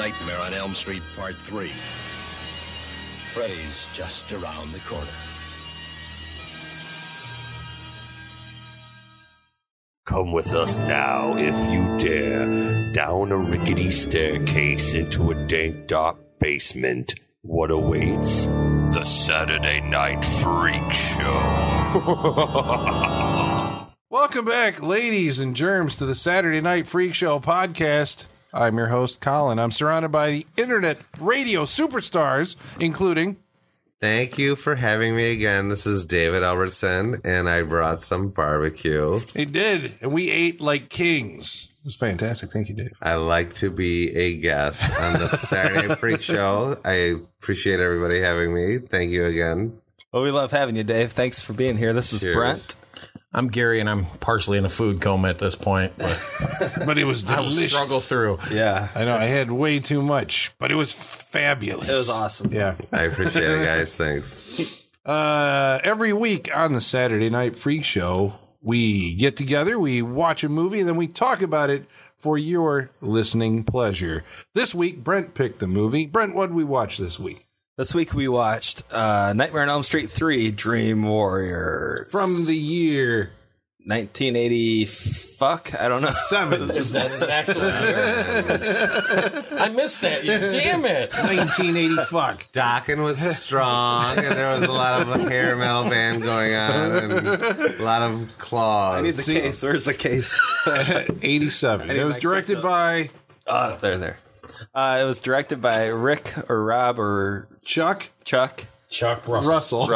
Nightmare on Elm Street Part 3. Freddy's just around the corner. Come with us now, if you dare, down a rickety staircase into a dank, dark basement. What awaits? The Saturday Night Freak Show. Welcome back, ladies and germs, to the Saturday Night Freak Show podcast. I'm your host, Colin. I'm surrounded by the internet radio superstars, including... Thank you for having me again. This is David Albertson, and I brought some barbecue. He did, and we ate like kings. It was fantastic. Thank you, Dave. I like to be a guest on the Saturday Night Freak Show. I appreciate everybody having me. Thank you again. Well, we love having you, Dave. Thanks for being here. This is Cheers. Brent. I'm Gary, and I'm partially in a food coma at this point. But it was I will delicious. struggle through. Yeah. I know, I had way too much, but it was fabulous. It was awesome. Yeah. I appreciate it, guys. Thanks. Every week on the Saturday Night Freak Show, we get together, we watch a movie, and then we talk about it for your listening pleasure. This week, Brent picked the movie. Brent, what did we watch this week? This week we watched Nightmare on Elm Street 3, Dream Warrior. From the year 1980, I don't know. 7. Is that an actual year? I missed that year. Damn it. 1980 fuck. Dokken was strong, and there was a lot of hair metal band going on, and a lot of claws. I need the case. Where's the case? 87. I need It was my directed case by there. It was directed by Rick or Rob or Chuck Chuck Russell.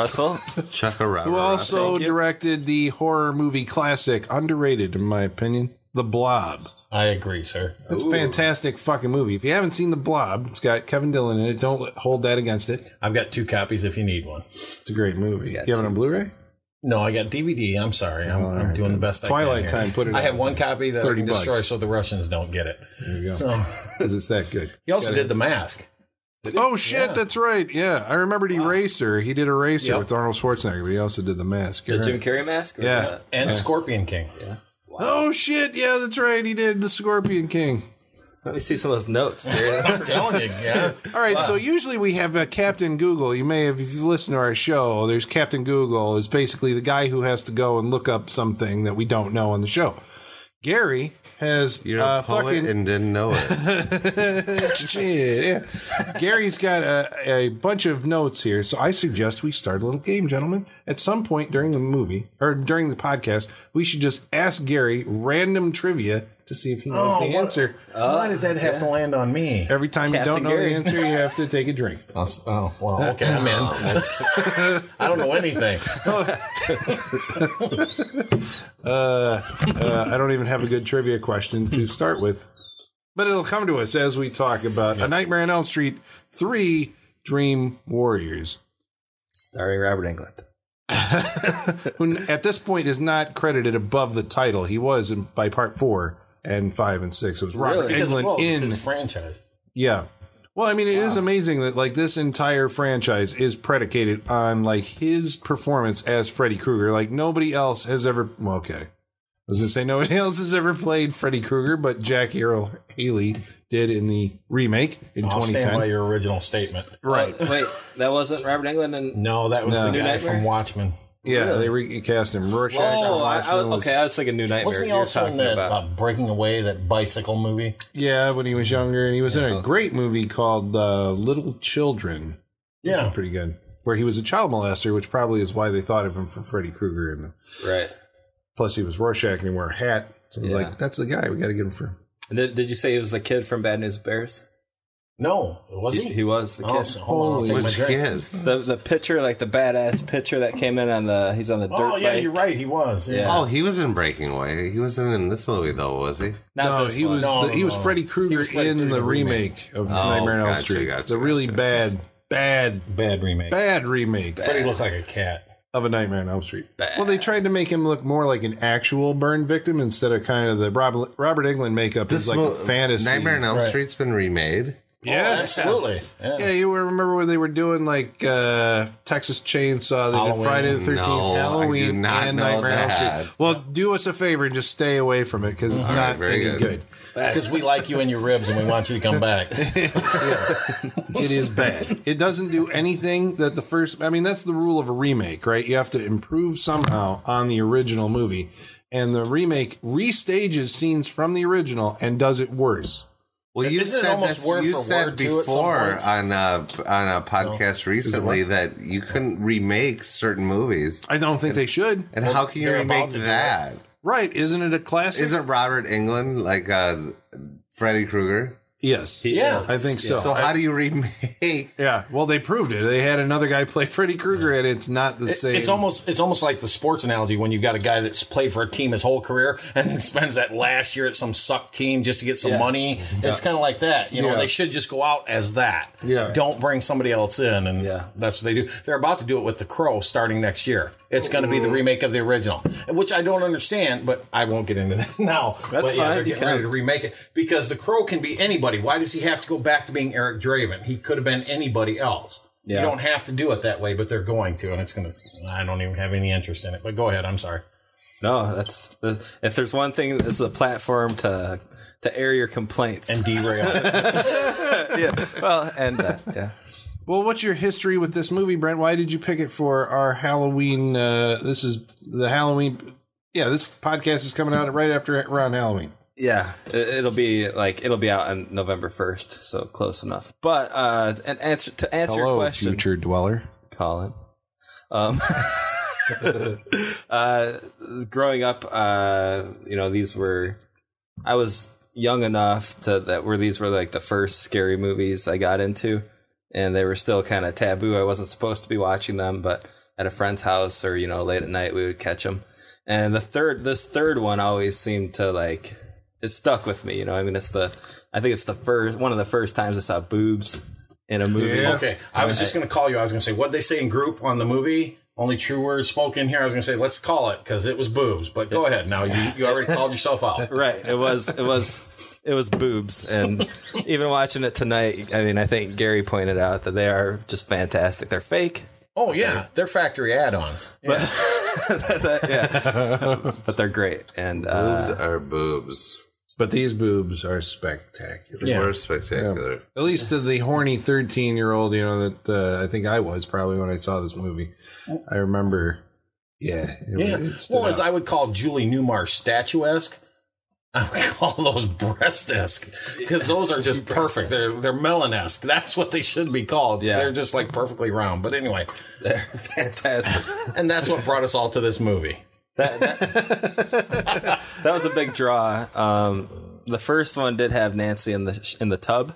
Chuck-a-rubber. Who also Thank you. directed the horror movie classic, underrated in my opinion, The Blob. I agree, sir. It's a fantastic fucking movie. If you haven't seen The Blob, it's got Kevin Dillon in it. Don't hold that against it. I've got 2 copies if you need one. It's a great movie. got You have it on Blu-ray? No, I got DVD. I'm sorry. I'm doing the best Twilight I can. Time, put it I on. have one copy that I $30 can destroy so the Russians don't get it. There you go. So, Because it's that good. he also did The Mask. Oh, shit, Yeah. that's right. Yeah, I remembered Eraser. He did Eraser with Arnold Schwarzenegger, but he also did The Mask. The You're Jim right. Carrey mask? Or Yeah. And Scorpion King. Oh, shit, yeah, that's right. He did The Scorpion King. Let me see some of those notes, Gary. I'm telling you, yeah. All right, so usually we have Captain Google. You may have, if you listen to our show, there's Captain Google is basically the guy who has to go and look up something that we don't know on the show. Gary has You're a poet and didn't know it. yeah. Gary's got a bunch of notes here, so I suggest we start a little game, gentlemen. At some point during the movie or during the podcast, we should just ask Gary random trivia to see if he knows the answer. Why did that have to land on me? Every time Captain you don't know Gary. the answer, you have to take a drink. Oh, well, okay, I'm in. I don't know anything. I don't even have a good trivia question to start with, but it'll come to us as we talk about A Nightmare on Elm Street 3, Dream Warriors. Starring Robert Englund. Who at this point is not credited above the title. He was by part 4 and 5 and 6. It was Robert Because, Englund well, it's in. his franchise. Yeah. Well, I mean, it is amazing that like this entire franchise is predicated on like his performance as Freddy Krueger. Like nobody else has ever. Well, okay, I was going to say nobody else has ever played Freddy Krueger, but Jackie Earle Haley did in the remake in I'll 2010. stand by your original statement. Right. Wait, that wasn't Robert Englund? And No, that was No. the New guy Nightmare? from Watchmen. Yeah, they recast him. Rorschach. Oh, Watchmen was- okay. I was thinking New Nightmare. Wasn't he you were also in talking that about. Breaking Away, that bicycle movie? Yeah, when he was younger, and he was in a great movie called Little Children. Yeah. Pretty good. Where he was a child molester, which probably is why they thought of him for Freddy Krueger. And Right. plus, he was Rorschach and he wore a hat. So it was like, that's the guy. We got to get him for. Did you say he was the kid from Bad News Bears? No, was he? He was the kid. Oh, so hold on, I'll take my Which drink. kid? The pitcher, like the badass pitcher that came in on the. He's on the dirt Oh, yeah, bike. you're right. He was. Yeah. Oh, he was in Breaking Away. He wasn't in this movie, though, was he? Not this he one. was he was no. Freddy Krueger was Freddy in Krueger the remake. remake of Nightmare on Elm gotcha, Street. gotcha, the really gotcha. bad Bad remake. remake Freddy looked like a cat. of A Nightmare on Elm Street. Bad. Well, they tried to make him look more like an actual burn victim instead of kind of the Robert Englund makeup is like a fantasy. Nightmare on Elm Street's been remade. Yeah, absolutely. Yeah, you remember when they were doing like Texas Chainsaw, they did Friday the 13th, No, Halloween, I do not and know Nightmare on Elm that. Street. Well, do us a favor and just stay away from it because it's not very any good. Because we like you and your ribs and we want you to come back. It is bad. It doesn't do anything that the first. I mean, that's the rule of a remake, right? You have to improve somehow on the original movie, and the remake restages scenes from the original and does it worse. Well, you Isn't it said almost this, word you for said word, too, at some before points? on a podcast recently that you couldn't remake certain movies. I don't think they should. And how can you they're remake about to do that? Right? Isn't it a classic? Isn't Robert Englund like Freddy Krueger? Yes. Yeah. I think so. So how do you remake? Yeah, well, they proved it. They had another guy play Freddy Krueger, and it's not the same. It's almost like the sports analogy when you got a guy that's played for a team his whole career and then spends that last year at some suck team just to get some money. It's kind of like that. You know, they should just go out as that. Yeah. Don't bring somebody else in, and that's what they do. They're about to do it with The Crow starting next year. It's going to be the remake of the original, which I don't understand, but I won't get into that now. That's fine. They're getting ready to remake it because The Crow can be anybody. Why does he have to go back to being Eric Draven? He could have been anybody else. Yeah. You don't have to do it that way, but they're going to, and it's going to. I don't even have any interest in it. But go ahead. I'm sorry. No, that's if there's one thing, this is a platform to air your complaints And derail. yeah. Well, and yeah. Well, what's your history with this movie, Brent? Why did you pick it for our Halloween? This is the Halloween. Yeah, this podcast is coming out right after around Halloween. Yeah, it'll be out on November 1st, so close enough. But to answer your question, future dweller, Colin. Growing up, I was young enough these were like the first scary movies I got into, and they were still kind of taboo. I wasn't supposed to be watching them, but at a friend's house or late at night we would catch them. And this third one always seemed to it stuck with me. I think it's one of the first times I saw boobs in a movie. Yeah. Okay, I was just going to call you. I was going to say what they say in group on the movie. Only true words spoken here. I was going to say let's call it because it was boobs. But go ahead now. You already called yourself out. Right. It was boobs, and even watching it tonight, I mean, I think Gary pointed out that they are just fantastic. They're fake. Oh yeah, they're factory add-ons. Yeah. But they're great. And Boobs are boobs. but these boobs are spectacular. Yeah. They're spectacular. Yeah. At least to the horny 13-year-old, that I think I was probably when I saw this movie. I remember. Yeah. As I would call Julie Newmar statuesque, I would call those breast-esque because those are just perfect. They're melon-esque. That's what they should be called. Yeah. They're just like perfectly round. But anyway, they're fantastic. And that's what brought us all to this movie. That was a big draw. The first one did have Nancy in the tub,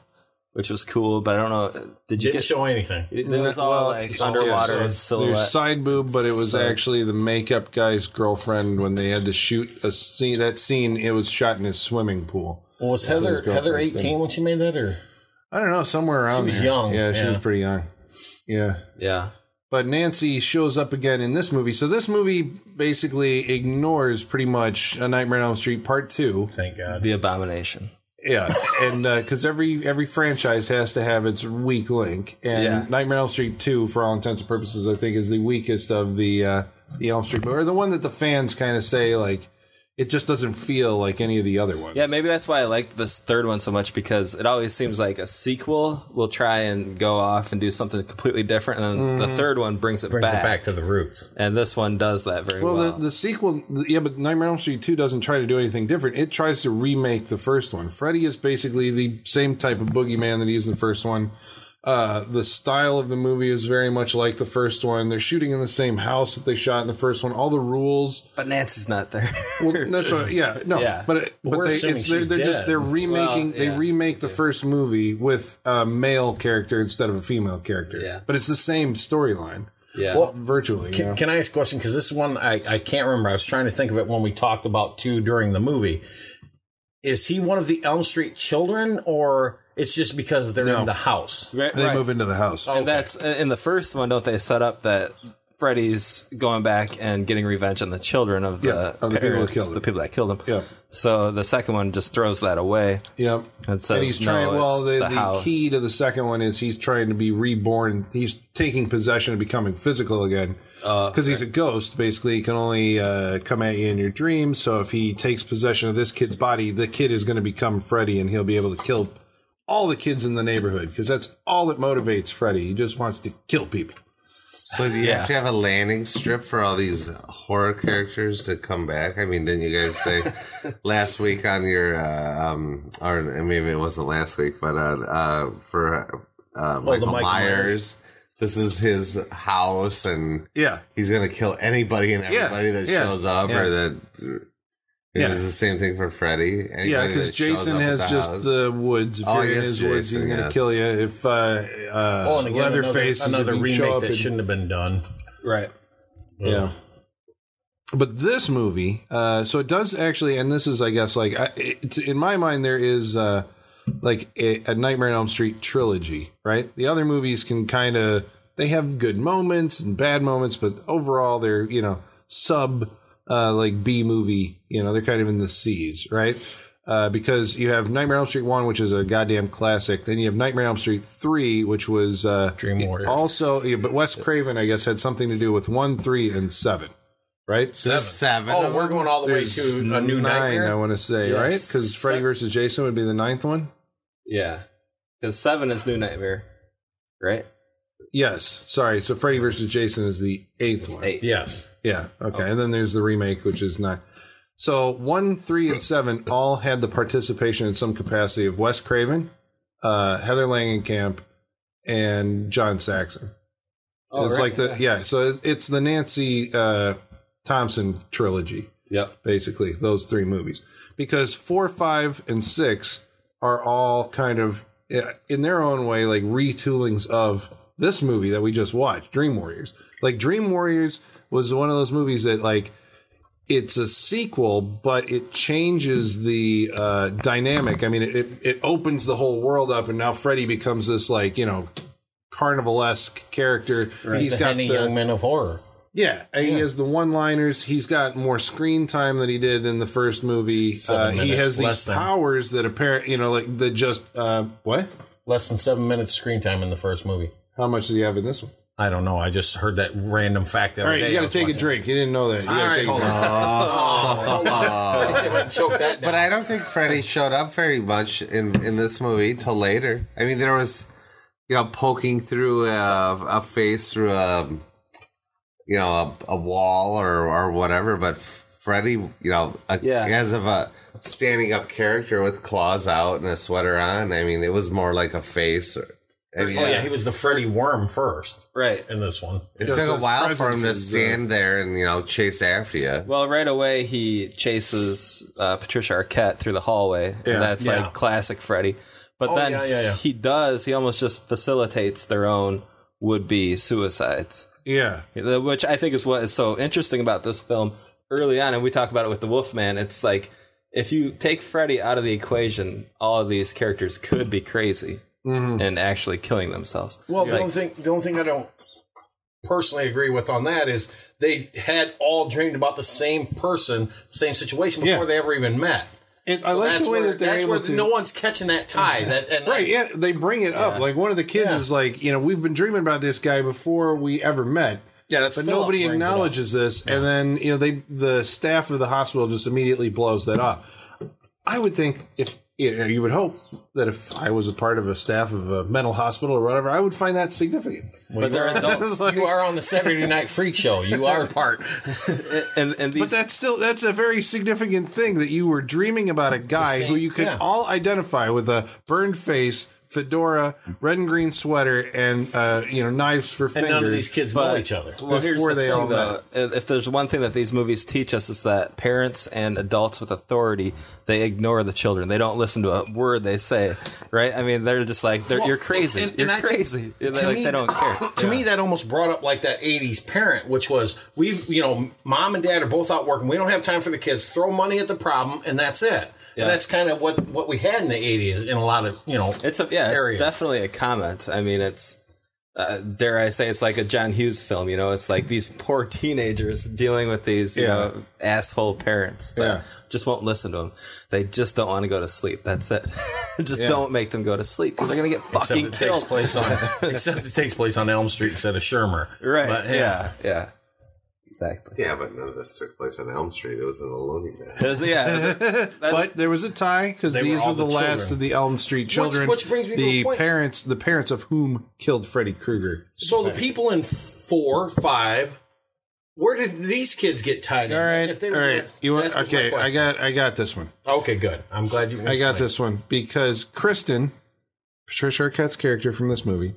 which was cool, but I don't know. Didn't show anything. It was all underwater silhouette. There's side boob, but it was actually the makeup guy's girlfriend when they had to shoot a scene. That scene, it was shot in his swimming pool. Well, was Heather 18 when she made that, or I don't know, somewhere around there. She was young. Yeah, she was pretty young. Yeah. Yeah. But Nancy shows up again in this movie. So this movie basically ignores pretty much A Nightmare on Elm Street Part 2. Thank God. The Abomination. Yeah, and because every franchise has to have its weak link, and Nightmare on Elm Street 2, for all intents and purposes, I think is the weakest of the Elm Street, or the one that the fans kind of say it just doesn't feel like any of the other ones. Yeah, maybe that's why I like this third one so much, because it always seems like a sequel will try and go off and do something completely different, and then the third one brings it back to the roots. And this one does that very well. Well, the sequel, but Nightmare on Elm Street 2 doesn't try to do anything different. It tries to remake the first one. Freddy is basically the same type of boogeyman that he is in the first one. The style of the movie is very much like the first one. They're shooting in the same house that they shot in the first one. All the rules, but Nancy's not there. Well, that's what. Yeah, no. Yeah. But they're remaking. They remake the first movie with a male character instead of a female character. Yeah. But it's the same storyline. Yeah. Well, virtually. Can I ask a question? Because this one I can't remember. I was trying to think of it when we talked about 2 during the movie. Is he one of the Elm Street children, or it's just because they're in the house? They move into the house. And that's in the first one. Don't they set up that Freddy's going back and getting revenge on the children of the parents, the people that killed him. Yeah. So the second one just throws that away. Yep. And says, and he's trying. no, well, the key to the second one is he's trying to be reborn. He's taking possession and becoming physical again. Because he's a ghost, basically. He can only come at you in your dreams. So if he takes possession of this kid's body, the kid is going to become Freddy, and he'll be able to kill all the kids in the neighborhood. Because that's all that motivates Freddy. He just wants to kill people. So do you have to have a landing strip for all these horror characters to come back? I mean, didn't you guys say last week on your, or maybe it wasn't last week, but for Michael Myers, this is his house, and he's going to kill anybody and everybody that shows up, or that... It is the same thing for Freddy. Because Jason has just the woods. If you're in his woods, he's going to kill you. If Leatherface is another remake that shouldn't have been done. Right. Yeah. But this movie, so it does actually, and this is, I guess, like, in my mind, there is like a Nightmare on Elm Street trilogy, right? The other movies can kind of, they have good moments and bad moments, but overall, they're, like B movie, they're kind of in the C's, right? Because you have Nightmare on Elm Street 1, which is a goddamn classic. Then you have Nightmare on Elm Street 3, which was Dream Warriors. Also, but Wes Craven, I guess, had something to do with 1, 3, and 7, right? Seven. Oh, we're going all the way to a new 9, Nightmare? I want to say, right? Because Freddy vs. Jason would be the 9th one? Yeah. Because 7 is New Nightmare, right? Yes. Sorry. So Freddy vs. Jason is the 8th one. 8. Yes. Yeah. Okay. And then there's the remake, which is 9. So 1, 3, and 7 all had the participation in some capacity of Wes Craven, Heather Langenkamp, and John Saxon. Oh, it's right. like so it's the Nancy Thompson trilogy. Yep. Basically, those 3 movies. Because 4, 5, and 6 are all kind of, in their own way, like retoolings of this movie that we just watched, Dream Warriors. Like, Dream Warriors was one of those movies that, like, it's a sequel, but it changes the dynamic. I mean, it opens the whole world up, and now Freddy becomes this, like, carnival-esque character. Right. He's got the young men of horror. Yeah, he has the one-liners. He's got more screen time than he did in the first movie. He has these powers that apparently, like, that just, what? Less than 7 minutes screen time in the first movie. How much does he have in this one? I don't know. I just heard that random fact the other day. All right, you got to take a drink. You didn't know that. You got to take a drink. Hold on. Choke that down. But I don't think Freddy showed up very much in this movie till later. I mean, there was, poking through a face through a wall or whatever. But Freddy, as of a standing up character with claws out and a sweater on, I mean, it was more like a face. He was the Freddy Worm first. Right. In this one. It took a while for him to stand there and, chase after you. Well, right away, he chases Patricia Arquette through the hallway. Yeah. And that's like classic Freddy. But he almost just facilitates their own would-be suicides. Yeah. Which I think is what is so interesting about this film early on. And we talk about it with the Wolfman. It's like, if you take Freddy out of the equation, all of these characters could be crazy. Mm-hmm. And actually killing themselves. Well, the only thing I don't personally agree with on that is they had all dreamed about the same person, same situation before they ever even met. I like the way that they're able to. No one's catching that tie. They bring it up. Like, one of the kids is like, we've been dreaming about this guy before we ever met. Yeah, that's. But nobody acknowledges this, and then the staff of the hospital just immediately blows that off. I would think you would hope that if I was a part of a staff of a mental hospital or whatever, I would find that significant. But they're adults. You are on the Saturday Night Freak Show. You are part. But that's a very significant thing, that you were dreaming about a guy who you could all identify with a burned face, fedora, red and green sweater, and knives for fingers. And none of these kids know each other. Well, here's the thing, though. If there's one thing that these movies teach us, is that parents and adults with authority, they ignore the children. They don't listen to a word they say, right? I mean, they're just like, you're crazy. You're crazy. They don't care. To me, that almost brought up like that 80s parent, which was, mom and dad are both out working. We don't have time for the kids. Throw money at the problem, and that's it. Yeah. And that's kind of what we had in the 80s in a lot of, it's areas. It's definitely a comment. I mean, it's dare I say, it's like a John Hughes film. You know, it's like these poor teenagers dealing with these, you know, asshole parents that just won't listen to them. They just don't want to go to sleep. That's it. Just don't make them go to sleep because they're going to get fucking killed. Except it takes place on Elm Street instead of Shermer. Right. But, yeah. Exactly. Yeah, but none of this took place on Elm Street. It was in a loony bin. But there was a tie because these were the last of the Elm Street children. Which brings me to a point. The parents of whom killed Freddy Krueger. So the people in 4, 5, where did these kids get tied in? All right. You want? Okay, I got this one. Okay, good. I'm glad you. I got this one because Kristen, Patricia Arquette's character from this movie,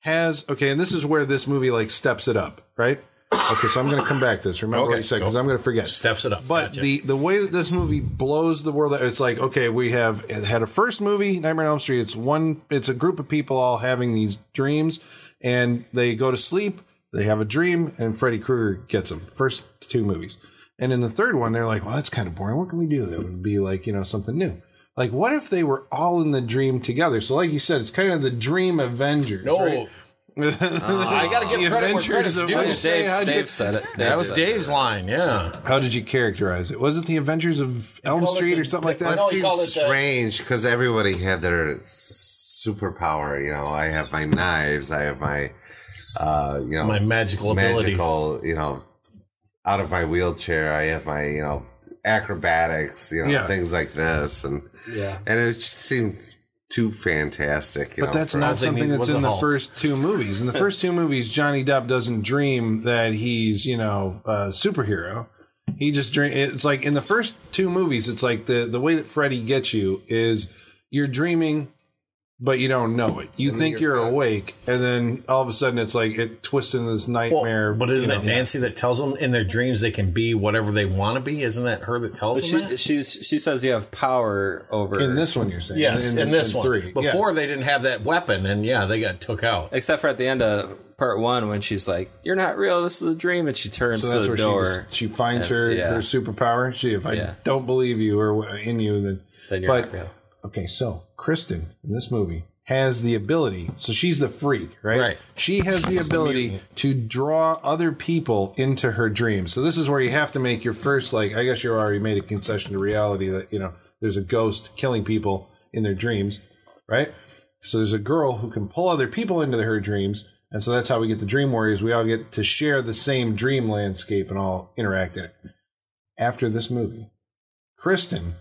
has and this is where this movie like steps it up, right? Okay, so I'm going to come back to this. Remember what you said, because I'm going to forget. Steps it up. But the way that this movie blows the world, it's like, okay, we have had a first movie, Nightmare on Elm Street. It's a group of people all having these dreams, and they go to sleep, they have a dream, and Freddy Krueger gets them. First 2 movies. And in the third one, they're like, well, that's kind of boring. What can we do that would be like, something new? Like, what if they were all in the dream together? So like you said, it's kind of the Dream Avengers, right? I got to give credit where credit's due. Dave said it. That was Dave's line, yeah. How did you characterize it? Was it the Adventures of Elm Street or something like that? That seems strange because everybody had their superpower. I have my knives. I have my, my magical abilities. Out of my wheelchair, I have my, acrobatics, things like this. And it just seemed too fantastic. But that's not something that's in the first 2 movies. In the first 2 movies, Johnny Depp doesn't dream that he's, a superhero. He just dream. It's like in the first 2 movies, it's like the way that Freddy gets you is you're dreaming, but you don't know it. You think you're awake, and then all of a sudden it's like it twists into this nightmare. But isn't it Nancy that tells them in their dreams they can be whatever they want to be? Isn't that her that tells them that? She says you have power over... In this one, you're saying? Yes, in this one. 3. Before they didn't have that weapon, and they got took out. Except for at the end of part 1 when she's like, you're not real, this is a dream, and she turns to the door. She finds her superpower. If I don't believe you or in you, then you're not real. Okay, so Kristen in this movie has the ability, so she's the freak, right? Right. She has the ability to draw other people into her dreams. So this is where you have to make your first, I guess you already made a concession to reality that, there's a ghost killing people in their dreams, right? So there's a girl who can pull other people into her dreams, and so that's how we get the Dream Warriors. We all get to share the same dream landscape and all interact in it. After this movie, Kristen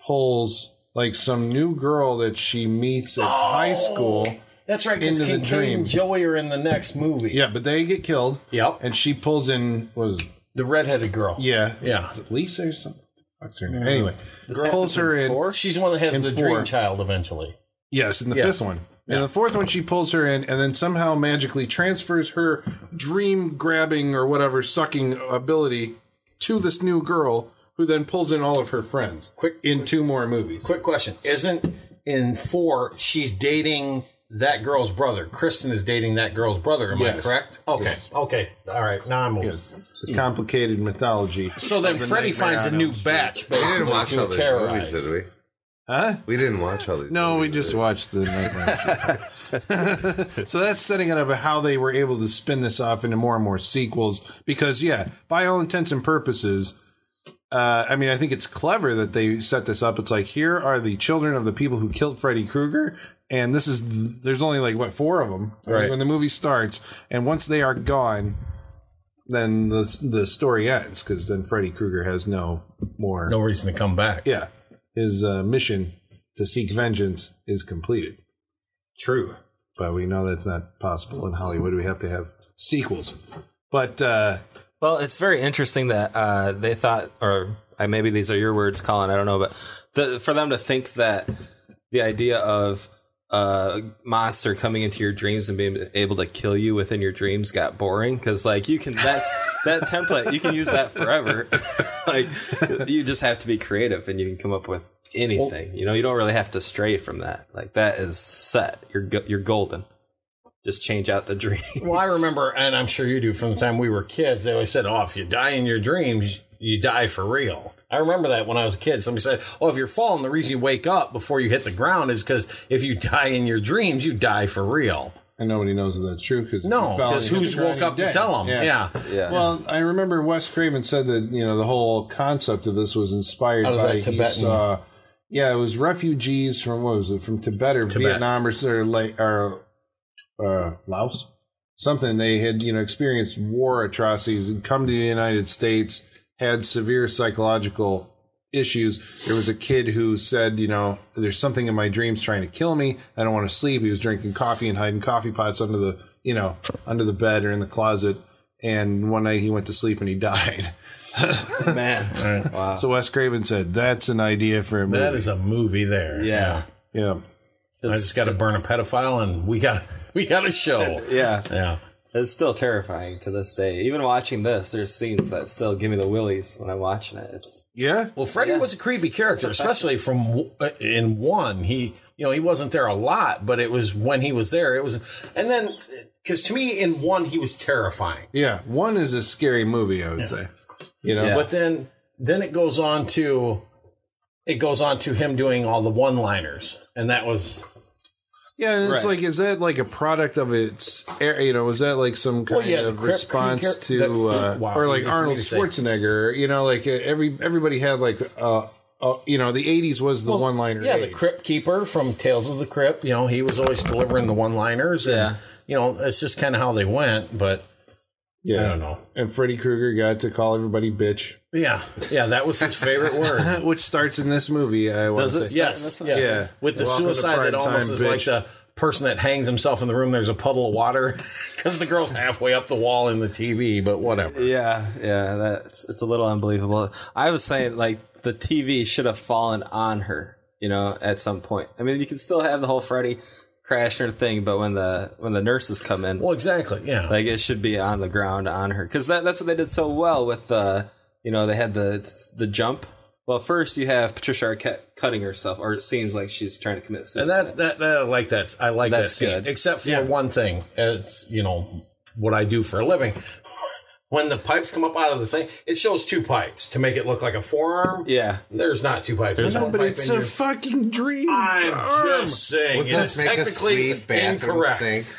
pulls some new girl that she meets at high school. That's right, because King and Joey are in the next movie. Yeah, but they get killed. Yep. And she pulls in, what is it? The redheaded girl. Yeah. Yeah. Is it Lisa or something? What's her name? Anyway, pulls her in. 4? She's the one that has the dream child eventually. Yes, in the 5th one. Yeah. In the 4th one, she pulls her in and then somehow magically transfers her dream grabbing or whatever sucking ability to this new girl, who then pulls in all of her friends in 2 more movies. Quick question. Isn't in 4, she's dating that girl's brother? Kristen is dating that girl's brother. Am I correct? Okay. Yes. Okay. All right. Now I'm moving. Yes. The complicated mythology. So then Freddy finds a new batch. We didn't watch all these movies, did we? Huh? We didn't watch all these No, movies, we just watched the Nightmare. So that's setting it up how they were able to spin this off into more and more sequels. Because, by all intents and purposes... I think it's clever that they set this up. It's like, here are the children of the people who killed Freddy Krueger. And there's only 4 of them when the movie starts. And once they are gone, then the story ends. Because then Freddy Krueger has no reason to come back. Yeah. His mission to seek vengeance is completed. True. But we know that's not possible in Hollywood. We have to have sequels. But, well, it's very interesting that they thought, or maybe these are your words, Colin, I don't know, but for them to think that the idea of a monster coming into your dreams and being able to kill you within your dreams got boring, because that template, you can use that forever. You just have to be creative and you can come up with anything. You don't really have to stray from that. That is set. You're golden. Just change out the dream. Well, I remember, and I'm sure you do, from the time we were kids, they always said, if you die in your dreams, you die for real. I remember that when I was a kid. Somebody said, if you're falling, the reason you wake up before you hit the ground is because if you die in your dreams, you die for real. And nobody knows if that's true because who's woke up to tell them? Yeah. Well, I remember Wes Craven said that the whole concept of this was inspired by he saw. Yeah, it was refugees from Tibet or Vietnam or Laos, something. They had experienced war atrocities and come to the United States, had severe psychological issues. There was a kid who said, there's something in my dreams trying to kill me. I don't want to sleep. He was drinking coffee and hiding coffee pots under the bed or in the closet. And one night he went to sleep and he died. Man. Wow. So Wes Craven said, that's an idea for a movie. That is a movie there. Yeah. I just got to burn a pedophile and we got a show. Yeah. It's still terrifying to this day. Even watching this, there's scenes that still give me the willies when I'm watching it. Well, Freddy was a creepy character, especially in 1. He wasn't there a lot, but it was when he was there. And then because to me in 1 he was terrifying. Yeah, 1 is a scary movie, I would say. But then it goes on to him doing all the one-liners, and that was. Yeah, and it's is that like a product of its, was that like some kind of response to, or like Arnold Schwarzenegger, everybody had the 80s was the one-liner. Yeah, the Crypt Keeper from Tales of the Crypt, he was always delivering the one-liners. And, it's just kind of how they went, but I don't know. And Freddy Krueger got to call everybody bitch. Yeah, that was his favorite word. Which starts in this movie, I want to say. Yes. Yeah. With the suicide that almost is bitch. Like the person that hangs himself in the room, there's a puddle of water because the girl's halfway up the wall in the TV, but whatever. Yeah, it's a little unbelievable. I was saying, the TV should have fallen on her, at some point. I mean, you can still have the whole Freddy crashing her thing, but when the nurses come in, well, exactly, yeah, it should be on the ground on her, because that's what they did so well with they had the jump. Well, first you have Patricia Arquette cutting herself, or it seems like she's trying to commit suicide. And that I like that. I like that scene, good. Except for one thing. It's what I do for a living. When the pipes come up out of the thing, it shows 2 pipes to make it look like a forearm. Yeah. There's not 2 pipes. There's no, but it's a fucking dream. I'm just saying. It's technically incorrect.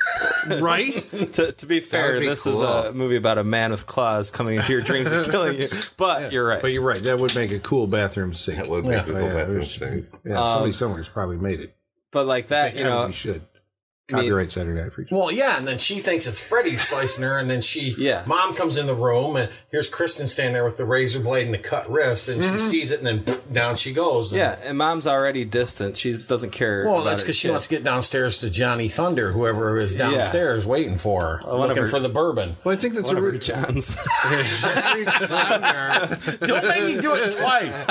Right? To be fair, this is a movie about a man with claws coming into your dreams and killing you. But you're right. But you're right. That would make a cool bathroom sink. That would make a cool bathroom sink. Yeah, somebody somewhere's probably made it. But like that, we should. Copyright Saturday Night Freak. Well, yeah, and then she thinks it's Freddy slicing her, and then Mom comes in the room, and here's Kristen standing there with the razor blade and the cut wrist, and she sees it, and then down she goes. And Mom's already distant. She doesn't care. Well, that's because she wants to get downstairs to Johnny Thunder, whoever is downstairs waiting for her, looking for the bourbon. Well, I think that's John's. Don't make me do it twice.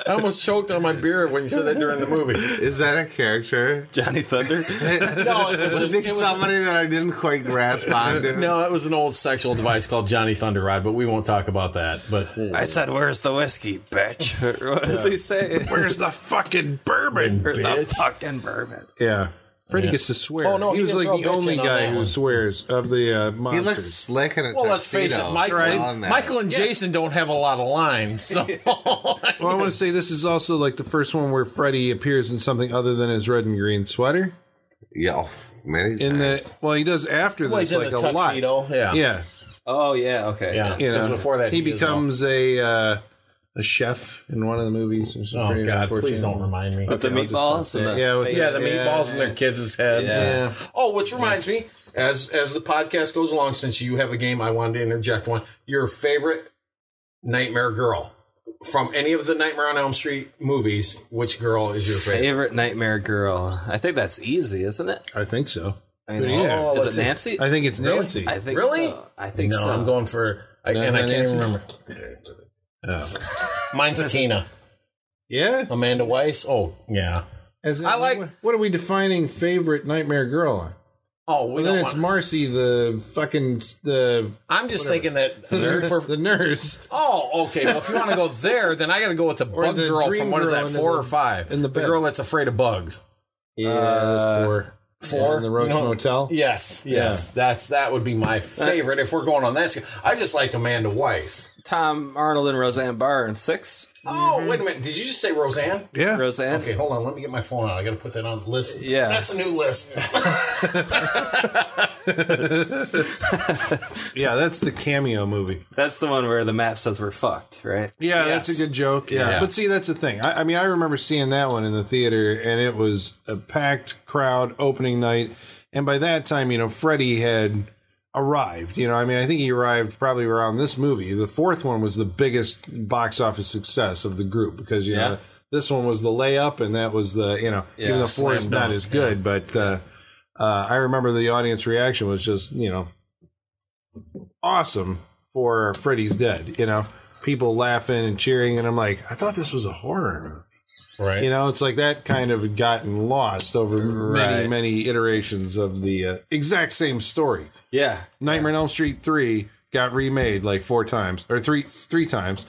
I almost choked on my beer when you said that during the movie. Is that a character? Johnny Thunder? No, it was somebody that I didn't quite grasp onto. No, it was an old sexual device called Johnny Thunderrod, but we won't talk about that. But I said, "Where's the whiskey, bitch?" What does he say? Where's the fucking bourbon, Where's bitch? the fucking bourbon? Yeah. Freddy gets to swear. Oh, no, he was like the only guy who swears of the monsters. He looks slick in a tuxedo. Well, let's face it, Michael and Jason don't have a lot of lines. So. Well, I want to say this is also like the first one where Freddy appears in something other than his red and green sweater. Yeah, many times. He does after this, he's in like the a tuxedo. lot. Yeah. Oh yeah. Okay. Yeah. Because before that, he becomes a chef in one of the movies. Oh God! Please don't remind me. With the meatballs and the the meatballs in their kids' heads. Yeah. Oh, which reminds me, as the podcast goes along, since you have a game, I wanted to interject one. Your favorite nightmare girl. From any of the Nightmare on Elm Street movies, which girl is your favorite nightmare girl? I think that's easy, isn't it? I think so. Is it Nancy? I think it's Nancy. I think so. I think so. No, I'm going for... I can't even remember. Mine's Tina. Yeah? Amanda Weiss? Oh, yeah. What are we defining favorite nightmare girl on? Oh, then it's Marcy, I'm just thinking that the nurse. Oh, okay. Well, if you want to go there, then I got to go with the bug girl from what is that, 4 or 5? In the girl that's afraid of bugs. Yeah, that's 4. 4 in the Roach Motel. Yes. That would be my favorite if we're going on that. I just like Amanda Weiss. Tom Arnold and Roseanne Barr in 6. Oh, wait a minute. Did you just say Roseanne? Yeah. Roseanne. Okay, hold on. Let me get my phone out. I got to put that on the list. Yeah. That's a new list. Yeah, that's the cameo movie. That's the one where the map says we're fucked, right? Yeah, Yes. that's a good joke. Yeah. But see, that's the thing. I mean, I remember seeing that one in the theater, and it was a packed crowd opening night. And by that time, Freddy had arrived. I mean, I think he arrived probably around this movie. The fourth one was the biggest box office success of the group because, this one was the layup, and that was the, even though 4 is not as good, but I remember the audience reaction was just, awesome for Freddy's Dead. People laughing and cheering, and I'm like, I thought this was a horror movie. Right. It's like that kind of gotten lost over many, many iterations of the exact same story. Yeah. Nightmare on Elm Street 3 got remade like 4 times, or three times.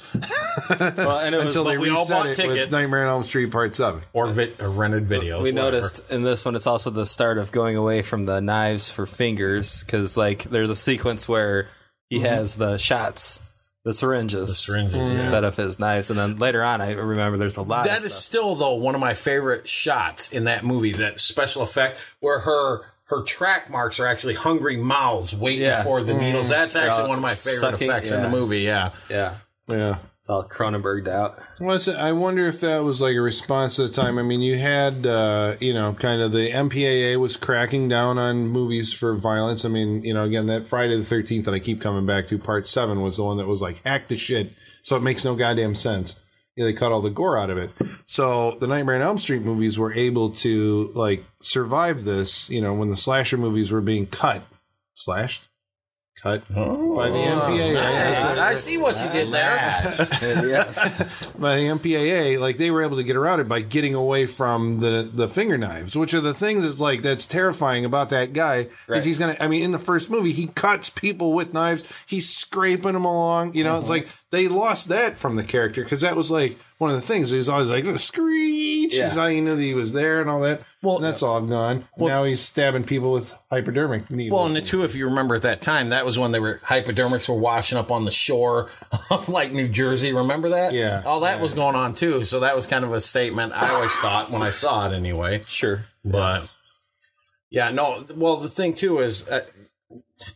Well, and it was until they we all bought reset it with tickets. Nightmare on Elm Street Part 7. Or rented videos. We noticed in this one, it's also the start of going away from the knives for fingers, because there's a sequence where he has the shots. The syringes instead of his knives. And then later on, I remember there's a lot of That is still, though, one of my favorite shots in that movie, that special effect where her track marks are actually hungry mouths waiting for the needles. That's actually one of my favorite effects in the movie, Yeah. Yeah. It's all Cronenberg'd out. Well, I wonder if that was like a response to the time. I mean, you had, kind of the MPAA was cracking down on movies for violence. I mean, again, that Friday the 13th that I keep coming back to, Part 7 was the one that was like hacked to shit. So it makes no goddamn sense. They cut all the gore out of it. So the Nightmare on Elm Street movies were able to survive this, when the slasher movies were being cut by the MPAA. Nice. I see what you did there. By the MPAA, they were able to get around it by getting away from the finger knives, which are the things that's terrifying about that guy. Is he's gonna? I mean, in the first movie, he cuts people with knives. He's scraping them along. It's like they lost that from the character because that was one of the things. He was always like screech. That's how you knew that he was there and all that. Well, and that's all gone. Now he's stabbing people with hypodermic needles. Well, and if you remember at that time, that was when hypodermics were washing up on the shore of New Jersey. Remember that? Yeah. All that was going on too. So that was kind of a statement I always thought when I saw it anyway. Sure. But well, the thing too is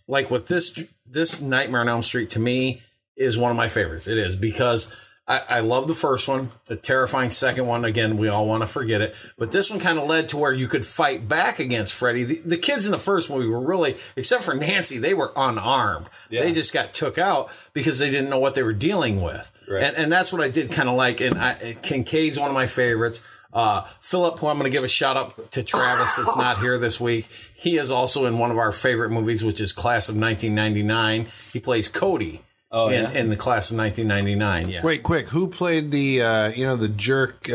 with this Nightmare on Elm Street to me is one of my favorites. It is because I love the first one, the terrifying second one. Again, we all want to forget it. But this one kind of led to where you could fight back against Freddy. The kids in the first movie were really, except for Nancy, they were unarmed. Yeah. They just got took out because they didn't know what they were dealing with. Right. And that's what I did kind of like. And Kincaid's one of my favorites. Philip, who I'm going to give a shout out to Travis that's not here this week. He is also in one of our favorite movies, which is Class of 1999. He plays Cody. In the Class of 1999, yeah. Wait, quick. Who played the, the jerk, he's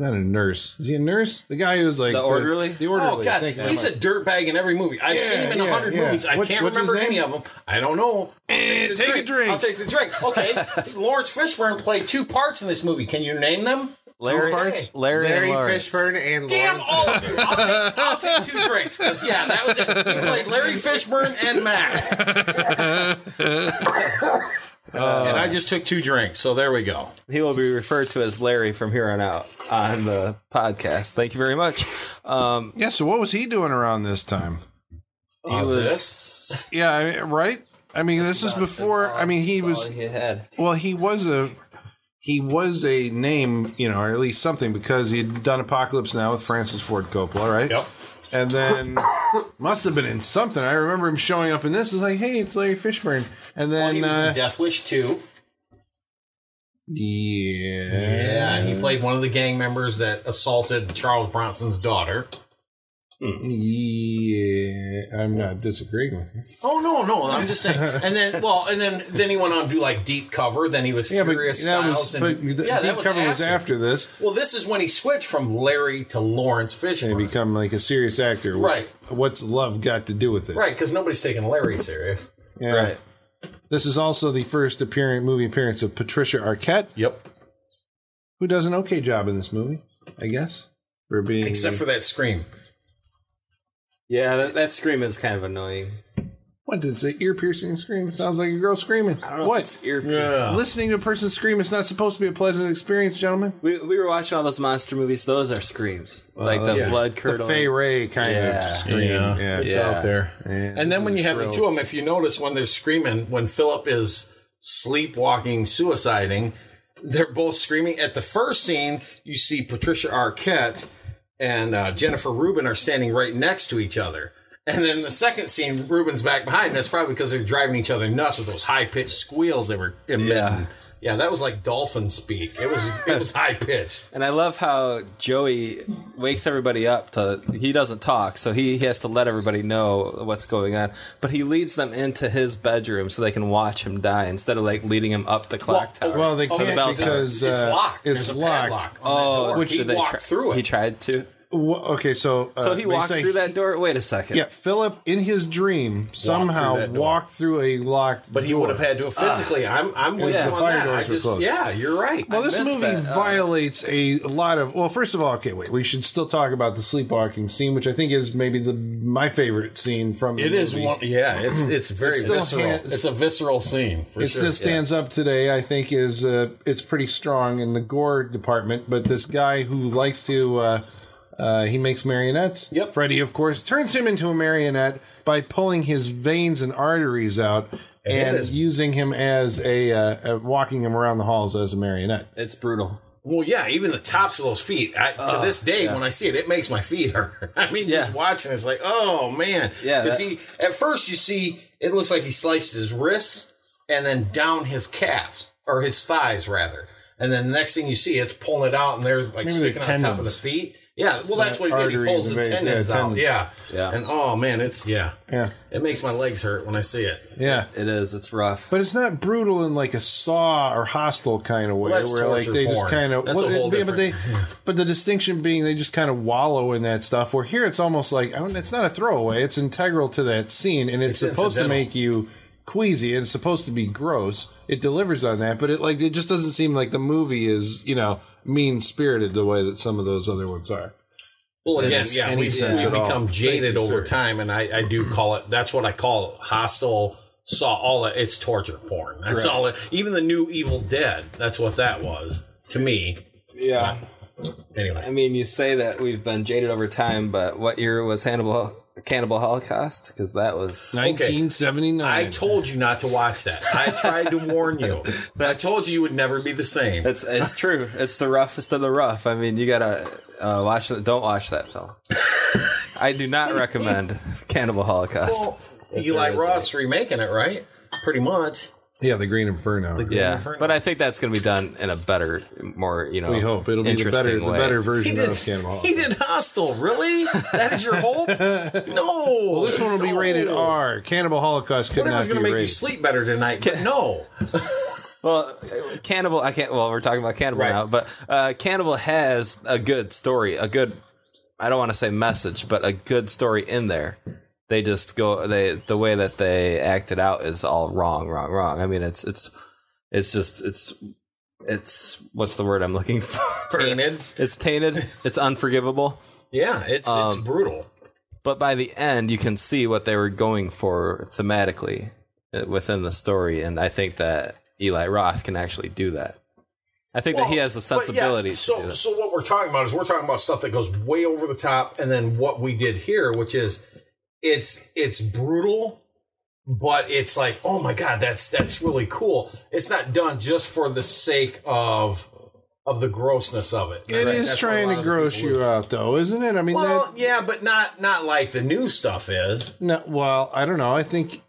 not a nurse. Is he a nurse? The guy who's the orderly? The orderly. Oh, God. He's a dirtbag in every movie. I've seen him in 100 movies. I can't remember any of them. I don't know. Take a drink. I'll take the drink. Okay. Lawrence Fishburne played 2 parts in this movie. Can you name them? Larry Fishburne and Damn Lawrence. all of you. I'll take 2 drinks because, that was it. He played Larry Fishburne and Max. And I just took 2 drinks, so there we go. He will be referred to as Larry from here on out on the podcast. Thank you very much. So what was he doing around this time? He was... Yeah, right? I mean, this is before... I mean, he was... He had. Well, he was a name, or at least something, because he had done Apocalypse Now with Francis Ford Coppola, right? Yep. And then must have been in something. I remember him showing up in this. It's like, hey, it's Larry Fishburne. And then he was in Death Wish 2. Yeah, he played one of the gang members that assaulted Charles Bronson's daughter. Yeah, I'm not disagreeing with you. Oh no, I'm just saying. And then he went on to do Deep Cover. Then he was Furious Styles. Deep Cover was after this. Well, this is when he switched from Larry to Lawrence Fishburne. And he become a serious actor. Right. What's love got to do with it? Right, because nobody's taking Larry serious. Yeah. Right. This is also the first movie appearance of Patricia Arquette. Yep. Who does an okay job in this movie, I guess, except for that scream. Yeah, that scream is kind of annoying. What did it say? Ear-piercing scream? It sounds like a girl screaming. I don't know what? if it's ear-piercing. Listening to a person scream is not supposed to be a pleasant experience, gentlemen. We were watching all those monster movies. Those are screams. Like the blood curdling. The Fay Ray kind of scream. Yeah, it's out there. Yeah, and then when you have the two of them, if you notice when they're screaming, when Philip is sleepwalking, suiciding, they're both screaming. At the first scene, you see Patricia Arquette and Jennifer Rubin are standing right next to each other. And then the second scene, Rubin's back behind. That's probably because they're driving each other nuts with those high-pitched squeals they were emitting. Yeah, that was like dolphin speak. It was high-pitched. And I love how Joey wakes everybody up he doesn't talk, so he has to let everybody know what's going on. But he leads them into his bedroom so they can watch him die instead of like leading him up the clock tower. Well, they can't because it's locked. It's locked. Which he walked through it. He tried to. Okay, so he walked through that door. Wait a second. Yeah, Philip in his dream somehow walked through a locked door. But he would have had to have physically. I'm with you on that. Yeah, you're right. Well, this movie violates a lot of. Well, first of all, okay, wait. We should still talk about the sleepwalking scene, which I think is maybe my favorite scene from the movie. It is one. Yeah, it's very visceral. It's a visceral scene. It still stands up today. I think it's pretty strong in the gore department. But this guy who likes to. He makes marionettes. Yep. Freddy, of course, turns him into a marionette by pulling his veins and arteries out and using him as walking him around the halls as a marionette. It's brutal. Well, yeah, even the tops of those feet. To this day, when I see it, it makes my feet hurt. I mean, just watching it's like, oh, man. Yeah. Because at first you see, it looks like he sliced his wrists and then down his calves, or his thighs, rather. And then the next thing you see, it's pulling it out, and there's like sticking on top of the feet. Yeah, well, that's what he did. He pulls the tendons out. Yeah. And, oh, man, it makes my legs hurt when I see it. Yeah. It is. It's rough. But it's not brutal in like a Saw or Hostile kind of way. Well, that's where like they porn. just kind of. That's a whole different. But the distinction being they just kind of wallow in that stuff. Where here it's almost like, it's not a throwaway. It's integral to that scene, and it's supposed to make you queasy, and it's supposed to be gross. It delivers on that, but it just doesn't seem like the movie is, mean-spirited the way that some of those other ones are. Well, again, we become jaded over time, and I do call it, that's what I call it, Hostile, Saw, all that. It's torture porn. That's all it, even the new Evil Dead, that's what that was, to me. Yeah. Anyway. I mean, you say that we've been jaded over time, but what year was Cannibal Holocaust? Because that was 1979. I told you not to watch that. I tried to warn you. I told you would never be the same. It's true. It's the roughest of the rough. I mean, you gotta watch it. Don't watch that film. I do not recommend Cannibal Holocaust. Well, Eli Roth's remaking it, right? Pretty much. Yeah, the Green Inferno. But I think that's going to be done in a better, more, we hope it'll be the better version of Cannibal Holocaust. He did Hostile, really? That is your hope? No. Well, this one will be rated R. Cannibal Holocaust could not be rated. Whatever's going to make you sleep better tonight, but no. Well, Cannibal, we're talking about Cannibal now, but Cannibal has a good story, I don't want to say message, but a good story in there. They just the way that they act it out is all wrong. I mean, it's what's the word I'm looking for? Tainted. It's tainted. It's unforgivable. Yeah, it's brutal. But by the end, you can see what they were going for thematically within the story, and I think that Eli Roth can actually do that. I think that he has the sensibility to do that. So what we're talking about is stuff that goes way over the top, and then what we did here, which is it's brutal, but it's like, oh my God, that's really cool. It's not done just for the sake of the grossness of it. It is trying to gross you out, though, isn't it? I mean, but not like the new stuff is. No, well, I don't know. I think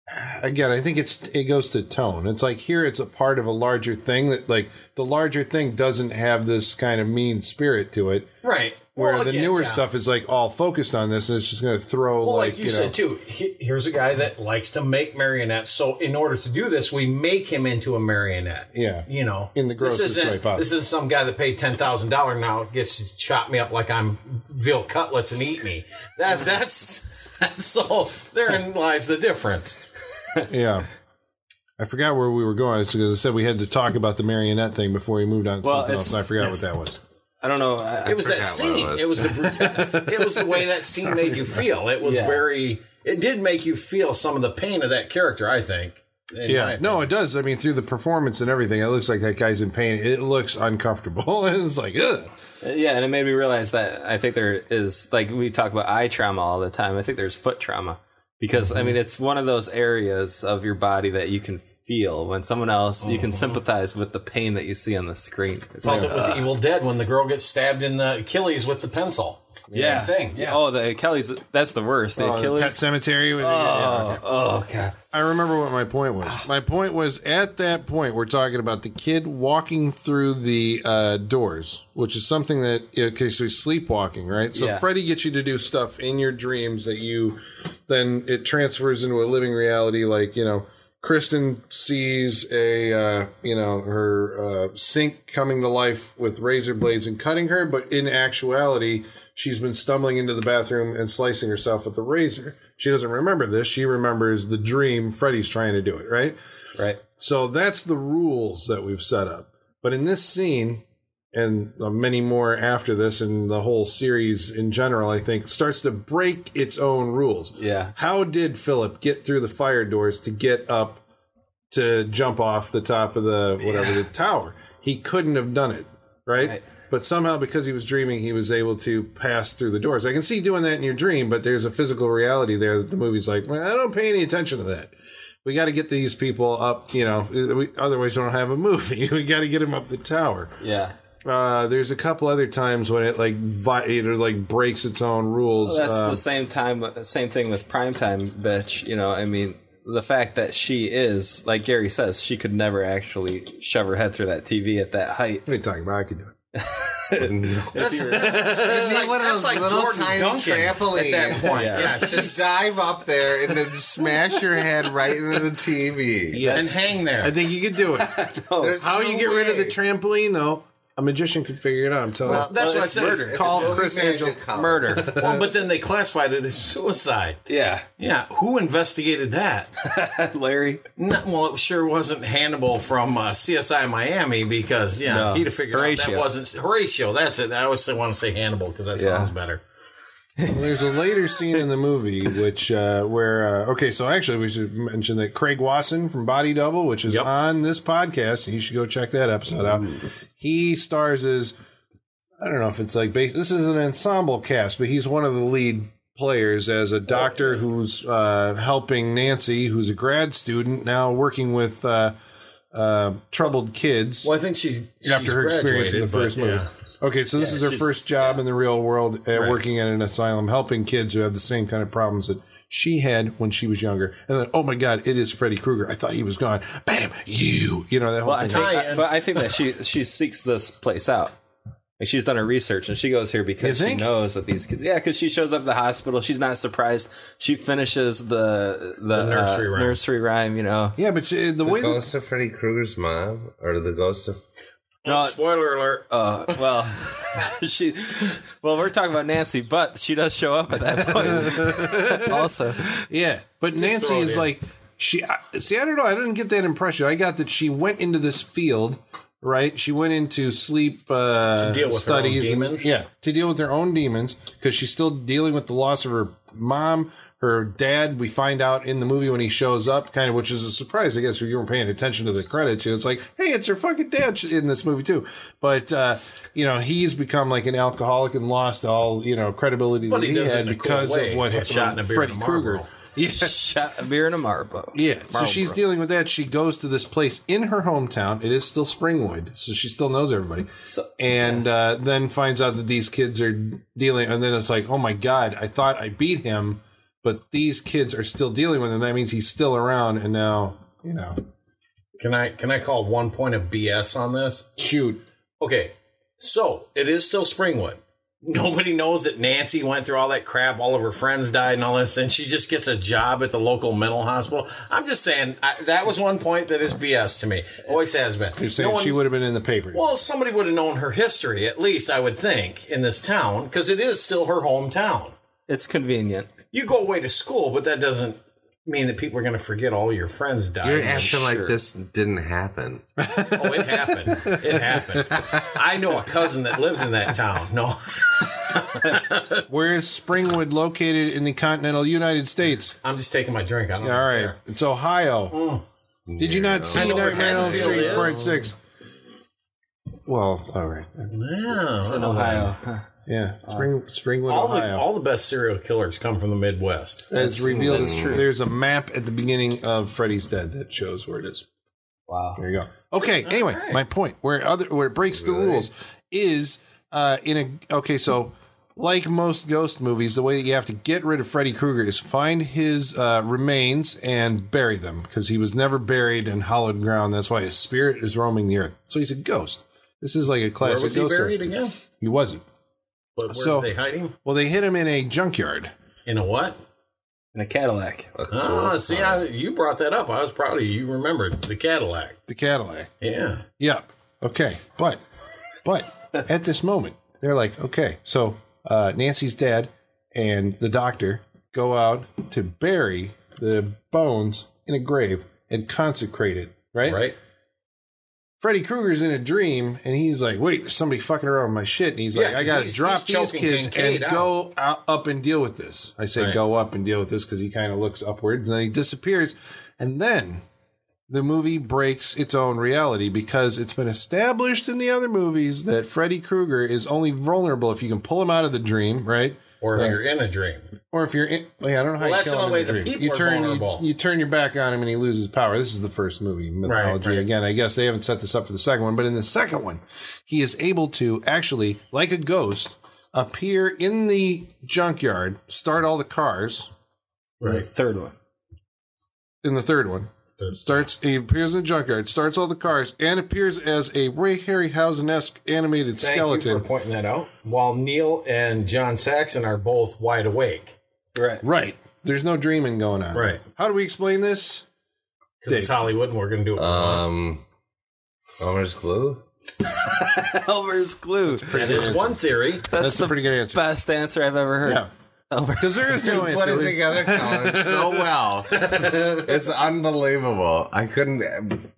it goes to tone. It's like here, it's a part of a larger thing that, like, the larger thing doesn't have this kind of mean spirit to it, right? Where the newer stuff is like all focused on this, and it's just going to throw like you said too. Here's a guy that likes to make marionettes. So in order to do this, we make him into a marionette. Yeah, in the grossest way possible. This is some guy that paid $10,000 now gets to chop me up like I'm veal cutlets and eat me. That's so. Therein lies the difference. Yeah. I forgot where we were going because I said we had to talk about the marionette thing before we moved on to something else, and I forgot what that was. I don't know. It was that scene. It was the way that scene made you feel. It was very. it did make you feel some of the pain of that character, I think. Yeah, no, it does. I mean, through the performance and everything, it looks like that guy's in pain. It looks uncomfortable. And it's like, ugh. Yeah, and it made me realize that I think there is, like we talk about eye trauma all the time, I think there's foot trauma. Because, I mean, it's one of those areas of your body that you can feel when someone else, you can sympathize with the pain that you see on the screen. It's like, with Evil Dead when the girl gets stabbed in the Achilles with the pencil. Yeah. Same thing. Yeah. Oh, the Achilles, that's the worst. The Achilles. Pet Cemetery. Oh, God. I remember what my point was. My point was, at that point, we're talking about the kid walking through the doors, which is something that, okay, so he's sleepwalking, right? So Freddy gets you to do stuff in your dreams that then it transfers into a living reality, like, Kristen sees her sink coming to life with razor blades and cutting her, but in actuality, she's been stumbling into the bathroom and slicing herself with a razor. She doesn't remember this. She remembers the dream. Freddy's trying to do it, right? Right. So that's the rules that we've set up. But in this scene, and many more after this, and the whole series in general, I think, starts to break its own rules. Yeah. How did Philip get through the fire doors to get up to jump off the top of the tower? He couldn't have done it, right? But somehow, because he was dreaming, he was able to pass through the doors. I can see doing that in your dream, but there's a physical reality there that the movie's like, well, I don't pay any attention to that. We got to get these people up, otherwise we don't have a movie. We got to get them up the tower. Yeah. There's a couple other times when it breaks its own rules. Well, that's the same thing with Primetime Bitch. I mean, the fact that she is, like Gary says, she could never actually shove her head through that TV at that height. What are you talking about? I could do it. That's like one of those little tiny trampolines at that point. Yeah, dive up there and then smash your head right into the TV. Yes. And hang there. I think you could do it. How you get rid of the trampoline, though? A magician could figure it out. I'm telling you. That's what I said. Murder. Call Chris Angel. Murder. Well, but then they classified it as suicide. Yeah. Yeah. Who investigated that? Larry? No, well, it sure wasn't Hannibal from CSI Miami because, he'd have figured out that wasn't Horatio. That's it. I always want to say Hannibal because that sounds better. Well, there's a later scene in the movie so actually we should mention that Craig Wasson from Body Double, which is on this podcast, and you should go check that episode out. He stars as, I don't know if it's like this is an ensemble cast, but he's one of the lead players as a doctor who's helping Nancy, who's a grad student now working with troubled kids. Well, I think she's after her experience in the first movie. Yeah. Okay, so this is her first job in the real world, working at an asylum, helping kids who have the same kind of problems that she had when she was younger. And then, oh my God, it is Freddy Krueger. I thought he was gone. Bam, that whole thing. But I think that she seeks this place out. Like, she's done her research, and she goes here because she knows that these kids. Yeah, because she shows up at the hospital. She's not surprised. She finishes the nursery rhyme. Yeah, but the ghost of Freddy Krueger's mom, or the ghost of. No, spoiler alert. We're talking about Nancy, but she does show up at that point also. Yeah, but Nancy is like, I don't know. I didn't get that impression. I got that she went into this field, right? She went into sleep to deal with studies. Her own demons? To deal with her own demons, because she's still dealing with the loss of her mom. Her dad, we find out in the movie when he shows up, kind of, which is a surprise, I guess, if you weren't paying attention to the credits. It's like, hey, it's her fucking dad in this movie, too. But, he's become like an alcoholic and lost all, credibility that he had because of what happened to Freddy Krueger. Yeah. Shot a beer and a Marlboro. Yeah, so she's dealing with that. She goes to this place in her hometown. It is still Springwood, so she still knows everybody. Then finds out that these kids are dealing, and then it's like, oh my God, I thought I beat him. But these kids are still dealing with him. That means he's still around, and now, Can I call one point of BS on this? Shoot. Okay, so it is still Springwood. Nobody knows that Nancy went through all that crap. All of her friends died and all this, and she just gets a job at the local mental hospital. I'm just saying, that was one point that is BS to me. Always has been. You're saying she would have been in the paper. Well, somebody would have known her history, at least, I would think, in this town, because it is still her hometown. It's convenient. You go away to school, but that doesn't mean that people are going to forget all your friends died. You're acting like this didn't happen. Oh, it happened. It happened. I know a cousin that lives in that town. No. Where is Springwood located in the continental United States? I'm just taking my drink. I don't know. All right. It's Ohio. Did you not see Nightmare on Elm Street Part 6? Well, all right. Yeah. It's in Ohio. Yeah. Springwood, Ohio. All the best serial killers come from the Midwest. That's revealed. That's true. There's a map at the beginning of Freddy's Dead that shows where it is. Wow. There you go. Okay. Anyway, my point where it breaks the rules is so like most ghost movies, the way that you have to get rid of Freddy Krueger is find his remains and bury them, because he was never buried in hallowed ground. That's why his spirit is roaming the earth. So he's a ghost. This is like a classic ghost. Where was he buried again? He wasn't. But where did they hide him? Well, they hid him in a junkyard. In a what? In a Cadillac. You brought that up. I was proud of you. You remembered the Cadillac. The Cadillac. Yeah. Yeah. Okay. But at this moment, they're like, okay, so Nancy's dad and the doctor go out to bury the bones in a grave and consecrate it, right? Right. Freddy Krueger's in a dream, and he's like, wait, there's somebody fucking around with my shit. And he's like, I got to drop these kids and go up and deal with this. I say go up and deal with this because he kind of looks upwards, and then he disappears. And then the movie breaks its own reality, because it's been established in the other movies that Freddy Krueger is only vulnerable if you can pull him out of the dream, right? Or if you're in a dream. Or if you're in... Well, yeah, I don't know how you that's the kill him only in way the the dream. people are vulnerable. You turn your back on him and he loses power. This is the first movie mythology. Right. Again, I guess they haven't set this up for the second one. But in the second one, he is able to actually, like a ghost, appear in the junkyard, start all the cars. Right. The third one. In the third one. He appears in the junkyard, starts all the cars, and appears as a Ray Harryhausen-esque animated skeleton. Thank you for pointing that out. While Neil and John Saxon are both wide awake. Right. There's no dreaming going on. Right. How do we explain this? Because it's Hollywood, and we're going to do it. Elmer's glue? Elmer's glue. There's one theory. That's a pretty good answer. Best answer I've ever heard. Yeah. Because there is no answer. Put it together, Colin, so well. It's unbelievable. I couldn't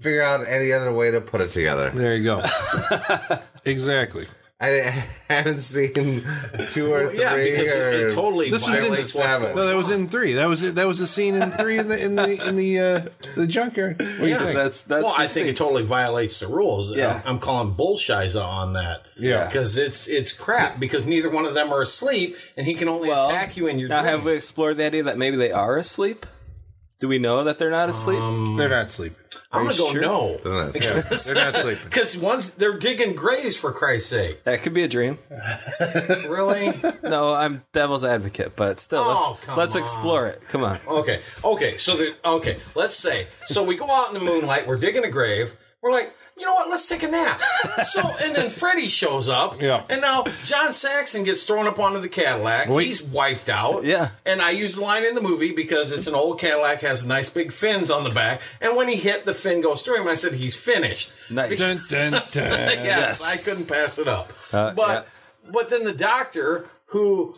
figure out any other way to put it together. There you go. Exactly. I haven't seen 2 or 3. Yeah, because it totally this was in 7. No, that was in 3. That was the scene in 3 in the junkyard. What do you think? That's I think it totally violates the rules. Yeah. I'm calling bullshiza on that. Yeah, because it's crap. Because neither one of them are asleep, and he can only attack you in your dreams. Now, have we explored the idea that maybe they are asleep? Do we know that they're not asleep? They're not sleeping. I'm going to go no. They're not sleeping. Because they're digging graves, for Christ's sake. That could be a dream. Really? No, I'm devil's advocate, but still, let's explore it. Come on. Okay. Let's say. So we go out in the moonlight, we're digging a grave, we're like, you know what, let's take a nap. And then Freddy shows up, and now John Saxon gets thrown up onto the Cadillac. Wait. He's wiped out. Yeah. And I use the line in the movie because it's an old Cadillac, has nice big fins on the back, and when he hit, the fin goes through him, and I said, he's finished. Nice. Dun, dun, dun. Yes, I couldn't pass it up. But then the doctor, who...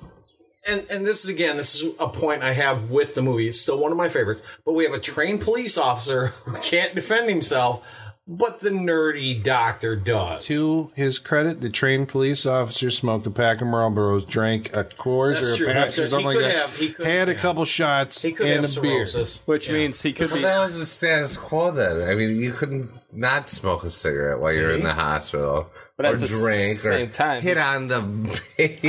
And this is a point I have with the movie. It's still one of my favorites. But we have a trained police officer who can't defend himself, but the nerdy doctor does. To his credit, the trained police officer smoked a pack of Marlboros, drank a Coors or a Pepsi or something like that, had a couple shots and a beer. Which means he could be... That was the status quo then. I mean, you couldn't not smoke a cigarette while you're in the hospital. But or at the drink same time, hit on the baby.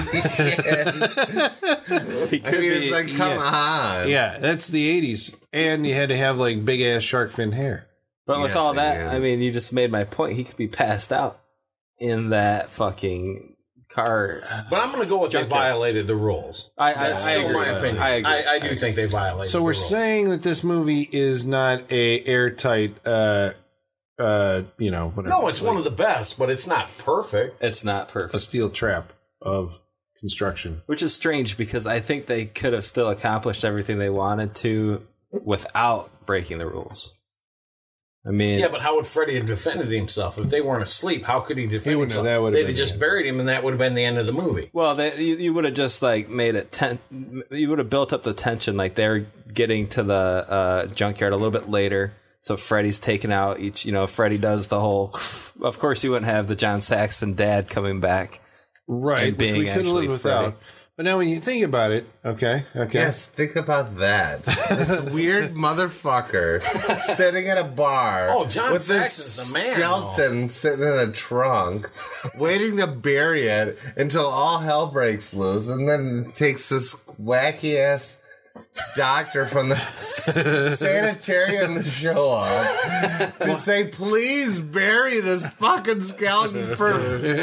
It's like, come on. Yeah, that's the 80s. And you had to have like big ass shark fin hair. But with all that, I mean, you just made my point. He could be passed out in that fucking car. But I'm going to go with they violated the rules. I agree. My opinion. I agree. I do think they violated So the we're rules. saying that this movie is not a airtight, whatever. No, it's one of the best, but it's not perfect. It's not perfect. A steel trap of construction. Which is strange because I think they could have still accomplished everything they wanted to without breaking the rules. I mean... Yeah, but how would Freddy have defended himself? If they weren't asleep, how could he defend himself? They'd have just buried him, and that would have been the end of the movie. Well, you would have just like made it you would have built up the tension, like they're getting to the junkyard a little bit later. So Freddy's taken out each, Freddy does the whole, of course you wouldn't have the John Saxon dad coming back Right, which we could have lived without. But now when you think about it, okay. Yes, think about that. This weird motherfucker sitting at a bar John with this Saxon's the man, skeleton sitting in a trunk, waiting to bury it until all hell breaks loose, and then takes this wacky ass doctor from the sanitarium to show up to say, please bury this fucking skeleton for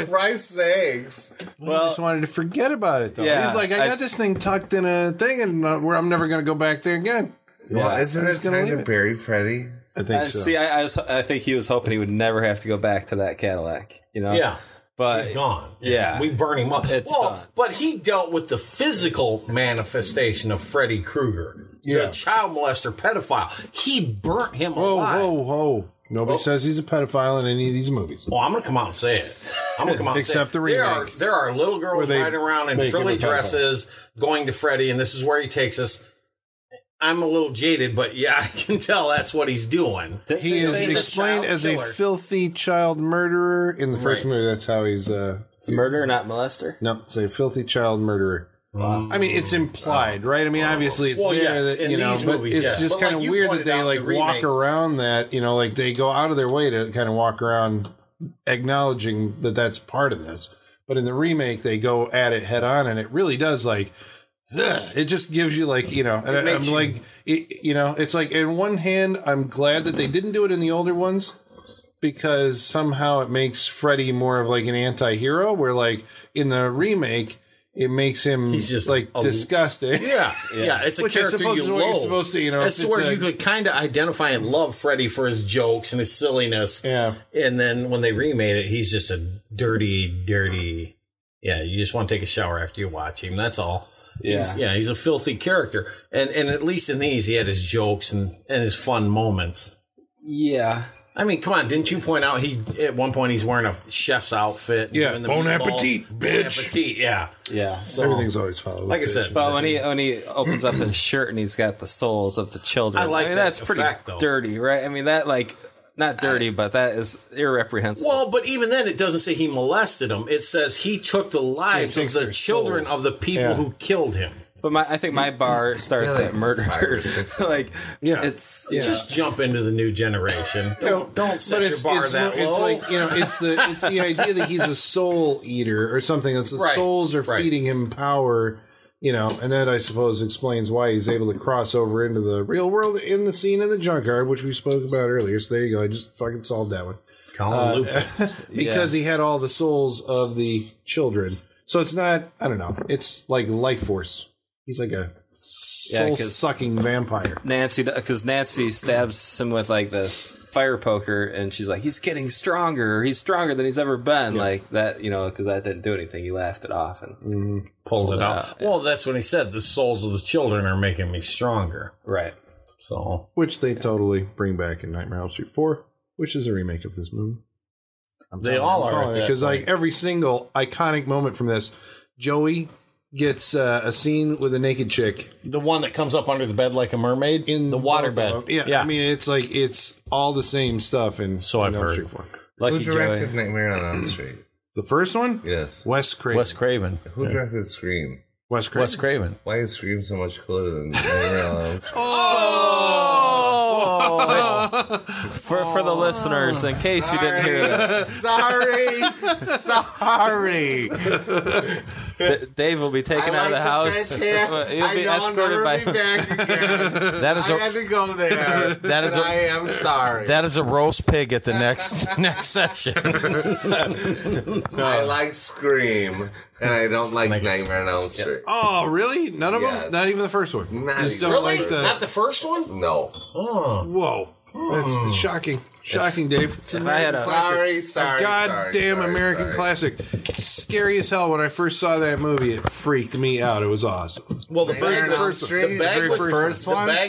Christ's sakes. Well, I just wanted to forget about it, though. Yeah, He's like, I got this thing tucked in a thing, and where I'm never going to go back there again. Well, isn't it time to bury Freddy? I think so. See, I think he was hoping he would never have to go back to that Cadillac, you know? Yeah. But he's gone. Yeah. We burn him up. It's done. But he dealt with the physical manifestation of Freddy Krueger. Yeah. The child molester pedophile. He burnt him alive. Whoa. Nobody says he's a pedophile in any of these movies. Well, I'm going to come out and say it. I'm going to come out and say it. Except the remake. There are little girls riding around in frilly dresses going to Freddy, and this is where he takes us. I'm a little jaded, but yeah, I can tell that's what he's doing. He is explained as a filthy child murderer in the first movie. That's how he's... it's a murderer, not molester? No, it's a filthy child murderer. Wow. I mean, it's implied, right? I mean, obviously it's there that, in you know, these but movies, it's just kind of weird that they like walk around that, you know, like they go out of their way to kind of walk around acknowledging that that's part of this. But in the remake, they go at it head on, and it really does like... It just gives you like, you know, and I'm like, you know, it's like in one hand, I'm glad that they didn't do it in the older ones because somehow it makes Freddy more of like an anti-hero where like in the remake, it makes him he's just like disgusting. Yeah. It's a character you loathe. You're supposed to, you know, it's where you could kind of identify and love Freddy for his jokes and his silliness. Yeah. And then when they remade it, he's just a dirty, you just want to take a shower after you watch him. That's all. Yeah. He's a filthy character. And at least in these, he had his jokes and his fun moments. Yeah. I mean, come on, didn't you point out at one point he's wearing a chef's outfit? Yeah, bon appetit, bitch. Bon appetit, yeah. Yeah. So, everything's always followed. Like I said. But when he opens up his shirt and he's got the souls of the children. I mean, that's pretty dirty, right? I mean, that like... Not dirty, but that is irreprehensible. Well, but even then, it doesn't say he molested them. It says he took the lives of the children of the people who killed him. But I think my bar starts at murder. It's just jump into the new generation. Don't set your bar that low. It's like, you know, it's the idea that he's a soul eater or something. It's the souls are feeding him power. You know, and that, I suppose, explains why he's able to cross over into the real world in the scene in the junkyard, which we spoke about earlier. So there you go. I just fucking solved that one. Because he had all the souls of the children. So it's not, I don't know, it's like life force. He's like a soul-sucking vampire. Because Nancy stabs him with like this fire poker, and she's like, he's getting stronger. He's stronger than he's ever been. Like that, you know, because that didn't do anything. He laughed it off and pulled it out. Well, that's when he said the souls of the children are making me stronger. Right. So, which they totally bring back in Nightmare on Elm Street 4, which is a remake of this movie. They all are. Because like every single iconic moment from this, Joey gets a scene with a naked chick. The one that comes up under the bed like a mermaid? In the waterbed. Yeah. I mean, it's like, it's all the same stuff in I've heard. Street 4. Who directed Nightmare on Elm Street? The first one? Yes. Wes Craven. Who directed Scream? Wes Craven. Why is Scream so much cooler than Nightmare on Elm Street? For the listeners, in case you didn't hear that. Sorry. Dave will be taken out of the house. He'll be escorted by. That is I had to go there. I am sorry. That is a roast pig at the next session. I like Scream, and I don't like Nightmare on Elm Street. Oh, really? None of them? Not even the first one? Not the first one? No. Oh. Whoa. That's shocking. Shocking, Dave. It's sorry. Goddamn American classic. Scary as hell. When I first saw that movie, it freaked me out. It was awesome. Well, the bag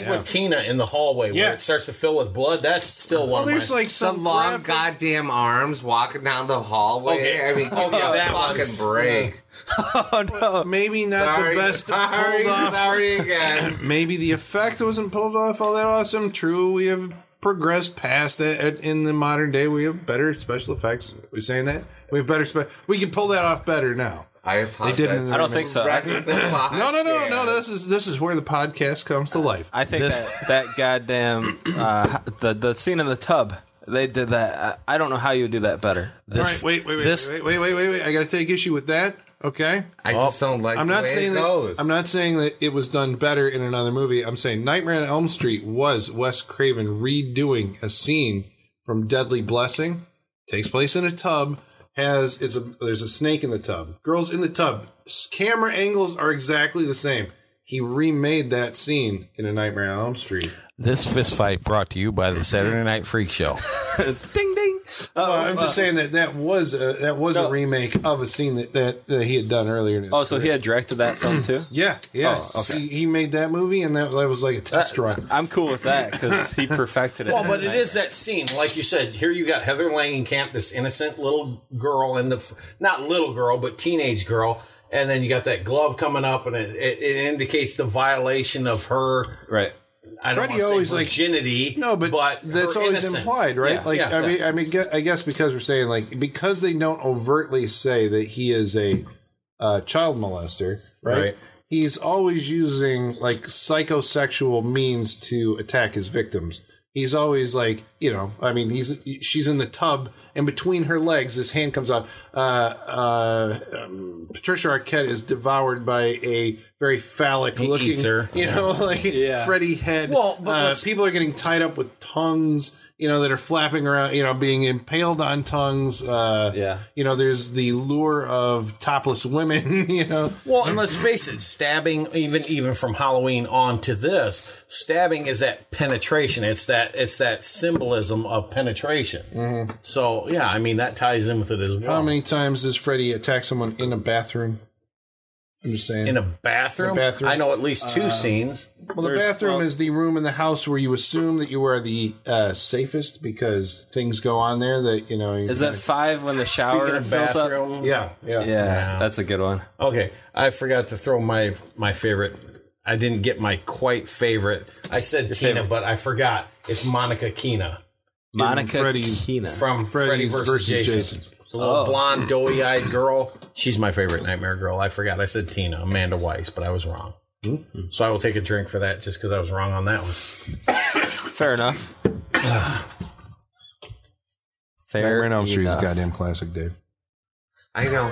with Tina in the hallway where it starts to fill with blood, that's still one of there's like some long goddamn arms walking down the hallway. Okay. I mean, that fucking break. Oh, no. Maybe not the best pulled off. Sorry again. Maybe the effect wasn't pulled off all that awesome. True, we have progressed past that in the modern day. We have better special effects. Are we saying that? We have better we can pull that off better now. I apologize. I don't think so. No. This is where the podcast comes to life. I think that goddamn the scene in the tub. They did that. I don't know how you would do that better. All right, wait. I got to take issue with that. Okay. I just don't like the way it goes. I'm not saying that it was done better in another movie. I'm saying Nightmare on Elm Street was Wes Craven redoing a scene from Deadly Blessing. Takes place in a tub. There's a snake in the tub. Girls in the tub. Camera angles are exactly the same. He remade that scene in A Nightmare on Elm Street. This fist fight brought to you by the Saturday Night Freak Show. Ding ding. I'm just saying that was a remake of a scene that he had done earlier in his career. So he had directed that film too? Yeah. Oh, okay. He made that movie, and that was like a test run. I'm cool with that because he perfected it. Well, but it is that scene, like you said. Here you got Heather Langenkamp, this innocent little girl, not little girl, but teenage girl, and then you got that glove coming up, and it indicates the violation of her. Right. I don't want to say virginity. But that's always innocence. Implied, right? I mean, I guess because we're saying because they don't overtly say that he is a child molester, right? He's always using psychosexual means to attack his victims. He's always she's in the tub, and between her legs, his hand comes out. Patricia Arquette is devoured by a very phallic-looking, Freddy head. Well, people are getting tied up with tongues, that are flapping around, being impaled on tongues. There's the lure of topless women, Well, and let's face it, stabbing, even from Halloween on to this, stabbing is that penetration. It's that symbolism of penetration. Mm-hmm. So, yeah, I mean, that ties in with it as well. How many times does Freddy attack someone in a bathroom? I'm just saying. In a bathroom? I know at least two scenes. Well, the bathroom is the room in the house where you assume that you are the safest because things go on there that, Is that 5 when the shower fills up? Yeah. That's a good one. Okay. I forgot to throw my favorite. I didn't get my quite favorite. I said Tina, but I forgot. It's Monica Keena. Monica Keena. From Freddy vs. Jason. The little blonde, doughy-eyed girl. She's my favorite nightmare girl. I forgot. I said Tina, Amanda Weiss, but I was wrong. Mm-hmm. So I will take a drink for that just because I was wrong on that one. Fair enough. Nightmare on Elm Street is a goddamn classic, Dave. I know.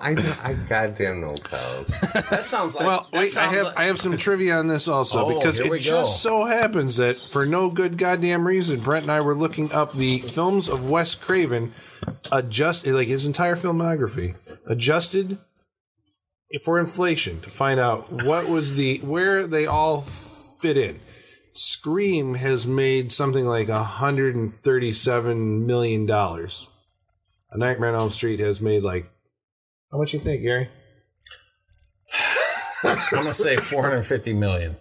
I goddamn know, pal. That sounds like... Well, wait, I have some trivia on this also, because it just so happens that for no good goddamn reason, Brent and I were looking up the films of Wes Craven, his entire filmography, adjusted for inflation to find out where they all fit in. Scream has made something like $137 million. A Nightmare on Elm Street has made how much you think, Gary? I'm gonna say $450 million.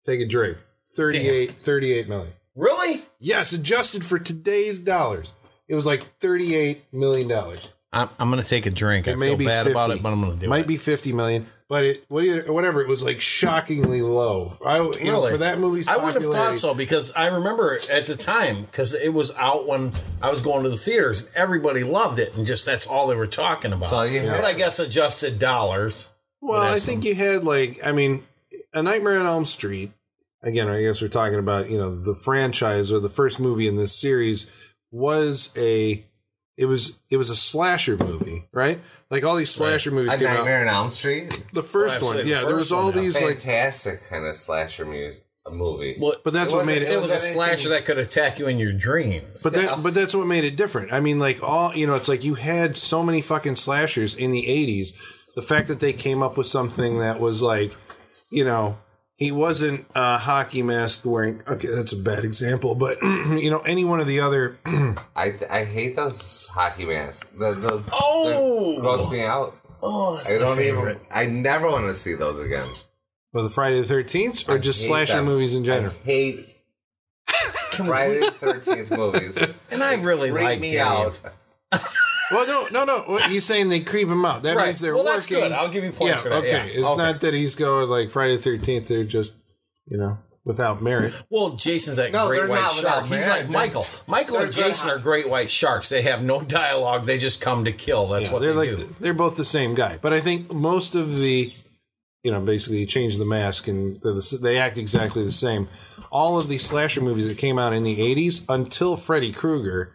Take a drink. 38 million. Really? Yes, adjusted for today's dollars. It was $38 million. I'm going to take a drink. I feel bad 50. About it, but I'm going to do it. Might be $50 million, but whatever. It was shockingly low. For that movie's popularity. I wouldn't have thought so because I remember at the time because it was out when I was going to the theaters. Everybody loved it, and that's all they were talking about. So, but I guess adjusted dollars. Well, I think you had A Nightmare on Elm Street. Again, I guess we're talking about the franchise or the first movie in this series. Was a slasher movie, right? All these slasher movies came out. Nightmare on Elm Street? The first one, yeah. There was all these fantastic kind of slasher movie. Well, but that's what made it. It was a slasher that could attack you in your dreams. But that's what made it different. I mean, it's you had so many fucking slashers in the 80s. The fact that they came up with something that was he wasn't hockey mask wearing. Okay, that's a bad example, but any one of the other. I hate those hockey masks. They gross me out. Oh, that's my favorite. I never want to see those again. Well, the Friday the 13th, or just slasher movies in general. I hate Friday the 13th movies. And I really like me out. Well, no. He's saying they creep him out. That means they're working. That's good. I'll give you points for that. Okay. It's not that he's going Friday the 13th. They're just, without merit. Well, Jason's that great white shark. He's like Michael. Michael and Jason are great white sharks. They have no dialogue. They just come to kill. That's what they do. They're both the same guy. But I think most of the, basically you change the mask and they act exactly the same. All of these slasher movies that came out in the 80s until Freddy Krueger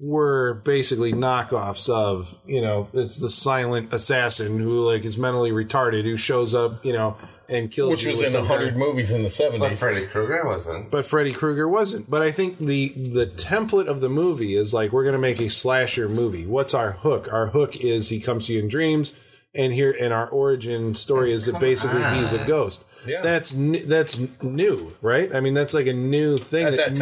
were basically knockoffs of, it's the silent assassin who is mentally retarded, who shows up, and kills you. Which was in 100 movies in the 70s. But Freddy Krueger wasn't. But I think the template of the movie is we're going to make a slasher movie. What's our hook? Our hook is he comes to you in dreams, and our origin story is that basically he's a ghost. Yeah. That's new, right? I mean, that's a new thing that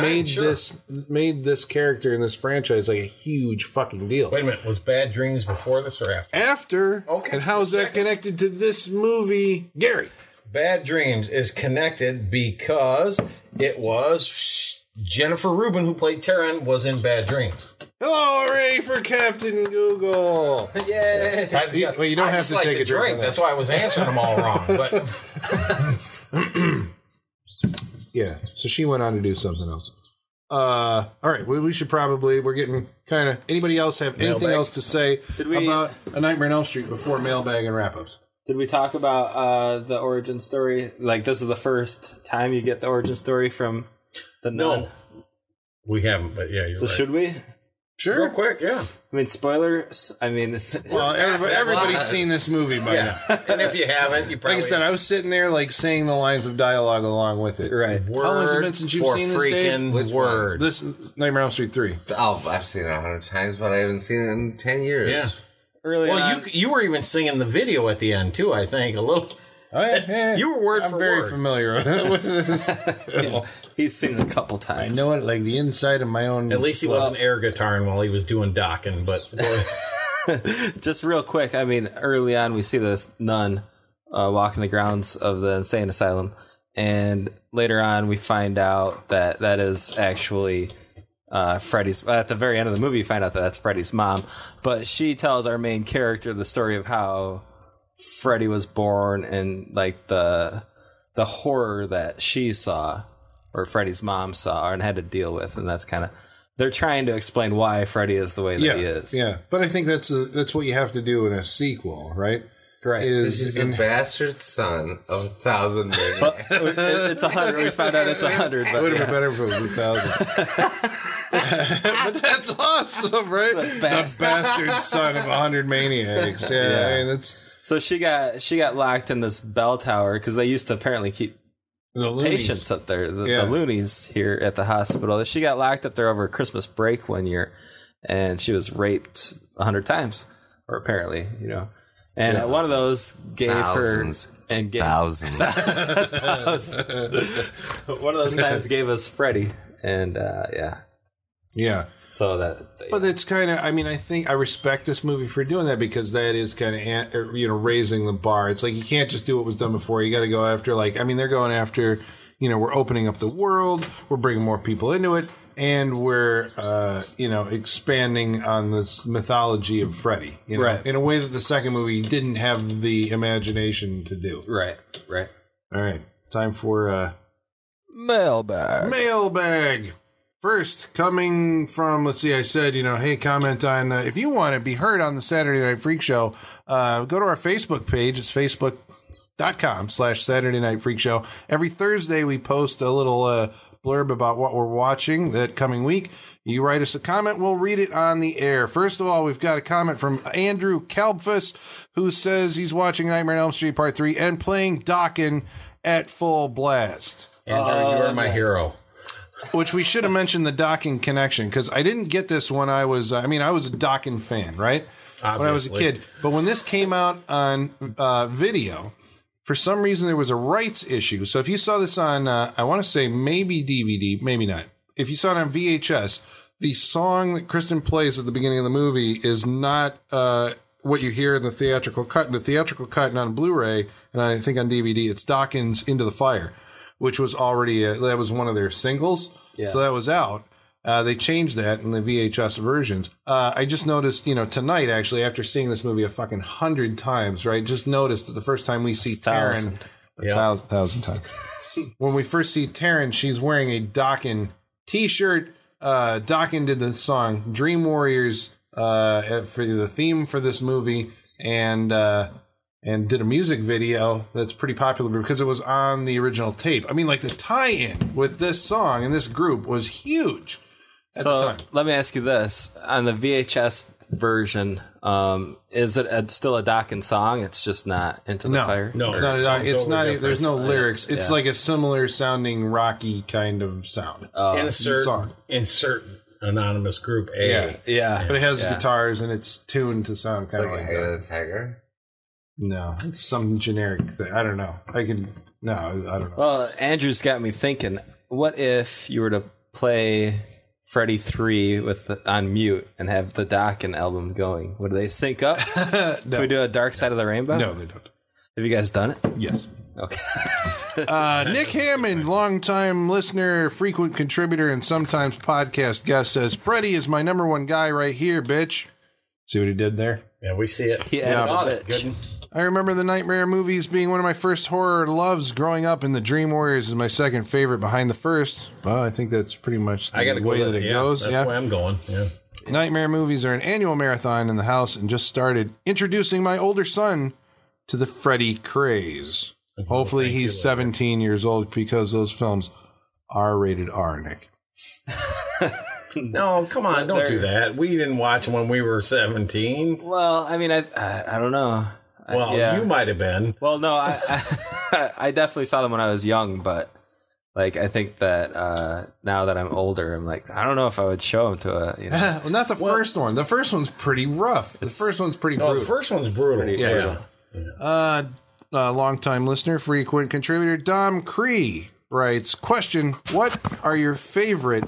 made this character in this franchise a huge fucking deal. Wait a minute, was Bad Dreams before this or after? After. Okay. And how is that connected to this movie, Gary? Bad Dreams is connected because it was Jennifer Rubin, who played Taryn, was in Bad Dreams. Oh, hooray for Captain Google! Yay! Well, you don't have to take a drink. That's why I was answering them all wrong. But yeah, so she went on to do something else. All right, we should probably. We're getting kind of. Anybody else have anything else to say about A Nightmare on Elm Street before mailbag and wrap ups? Did we talk about the origin story? This is the first time you get the origin story from the nun. No, we haven't. But yeah, you're right. Should we? Sure. Real quick, yeah. I mean, spoilers. Well, everybody's seen this movie by now. And if you haven't, you probably... Like I said, I was sitting there, saying the lines of dialogue along with it. Right. How long has it been since you've seen this, Dave? Which word? This Nightmare on Elm Street 3. Oh, I've seen it 100 times, but I haven't seen it in 10 years. Yeah. Well, you were even singing the video at the end, too, I think, a little... Oh, yeah. You were word I'm for very word. familiar with this. He's seen it a couple times. I know it the inside of my own. At least he wasn't air guitaring while he was doing docking, but just real quick. I mean, early on we see this nun walking the grounds of the insane asylum, and later on we find out that is actually Freddy's. At the very end of the movie, you find out that that's Freddy's mom, but she tells our main character the story of how Freddy was born and the horror that she saw or Freddy's mom saw and had to deal with, and that's kind of they're trying to explain why Freddy is the way that he is. Yeah, but I think that's what you have to do in a sequel, right? Right. He's the bastard son of 1,000 million. It's 100. We found out it's 100. But it would have been better if it was 1,000. But that's awesome, right? The bastard son of 100 maniacs. Yeah. I mean, that's. So she got locked in this bell tower because they used to apparently keep patients up there, the loonies here at the hospital. She got locked up there over Christmas break one year, and she was raped 100 times, or apparently, And one of those gave thousands. Thousands. One of those times gave us Freddy, and yeah. So but it's kind of. I mean, I think I respect this movie for doing that because that is kind of raising the bar. It's you can't just do what was done before. You got to go after they're going after. We're opening up the world. We're bringing more people into it, and we're expanding on this mythology of Freddy. Right. In a way that the second movie didn't have the imagination to do. Right. All right. Time for mailbag. First, coming from, let's see, I said, hey, comment on, if you want to be heard on the Saturday Night Freak Show, go to our Facebook page. It's facebook.com/Saturday Night Freak Show. Every Thursday, we post a little blurb about what we're watching that coming week. You write us a comment, we'll read it on the air. First of all, we've got a comment from Andrew Kalbfuss, who says he's watching Nightmare on Elm Street Part 3 and playing Dokken at full blast. Andrew, you are my hero. Which we should have mentioned the docking connection, because I didn't get this when I was a Dokken fan, right? Obviously. When I was a kid. But when this came out on video, for some reason there was a rights issue. So if you saw this on, I want to say maybe DVD, maybe not. If you saw it on VHS, the song that Kristen plays at the beginning of the movie is not what you hear in the theatrical cut. In the theatrical cut and on Blu-ray, and I think on DVD, it's Dokken's Into the Fire, which was already, that was one of their singles. Yeah. So that was out. They changed that in the VHS versions. I just noticed, tonight, actually, after seeing this movie a fucking 100 times, right? Just noticed that the first time we see Taryn, 1,000 times. when we first see Taryn, she's wearing a Dokken t-shirt. Dokken did the song Dream Warriors for the theme for this movie, and did a music video that's pretty popular because it was on the original tape. I mean, like, the tie-in with this song and this group was huge at the time. Let me ask you this. On the VHS version, is it still a Dokken song? It's just not Into the Fire? No, it's not. It's not. There's no lyrics. It's like a similar sounding rocky kind of sound. Insert anonymous group A. Yeah. But it has guitars and it's tuned to sound kind of like Hey that. the Tiger. No, it's some generic thing. I don't know. I don't know. Well, Andrew's got me thinking, what if you were to play Freddy 3 on mute and have the Dokken album going? Would they sync up? No. Can we do a Dark Side of the Rainbow? No, they don't. Have you guys done it? Yes. Okay. Nick Hammond, longtime listener, frequent contributor, and sometimes podcast guest, says, Freddy is my number one guy right here, bitch. See what he did there? Yeah, we see it. Yeah, got it. bitch. Good. I remember the Nightmare movies being one of my first horror loves growing up, and the Dream Warriors is my second favorite behind the first. Well, I think that's pretty much the way that it goes. That's why I'm going. Yeah. Nightmare movies are an annual marathon in the house, and just started introducing my older son to the Freddy craze. Hopefully he's 17 years old because those films are rated R, Nick. No, come on, don't do that. We didn't watch them when we were 17. Well, I mean, I don't know. Well, you might have been. Well, no, I definitely saw them when I was young, but like I think that now that I'm older, I'm like, I don't know if I would show them to a. Well, not the first one. The first one's pretty rough. The first one's pretty brutal. The first one's brutal. Yeah. Long-time listener, frequent contributor, Dom Cree writes, question, what are your favorite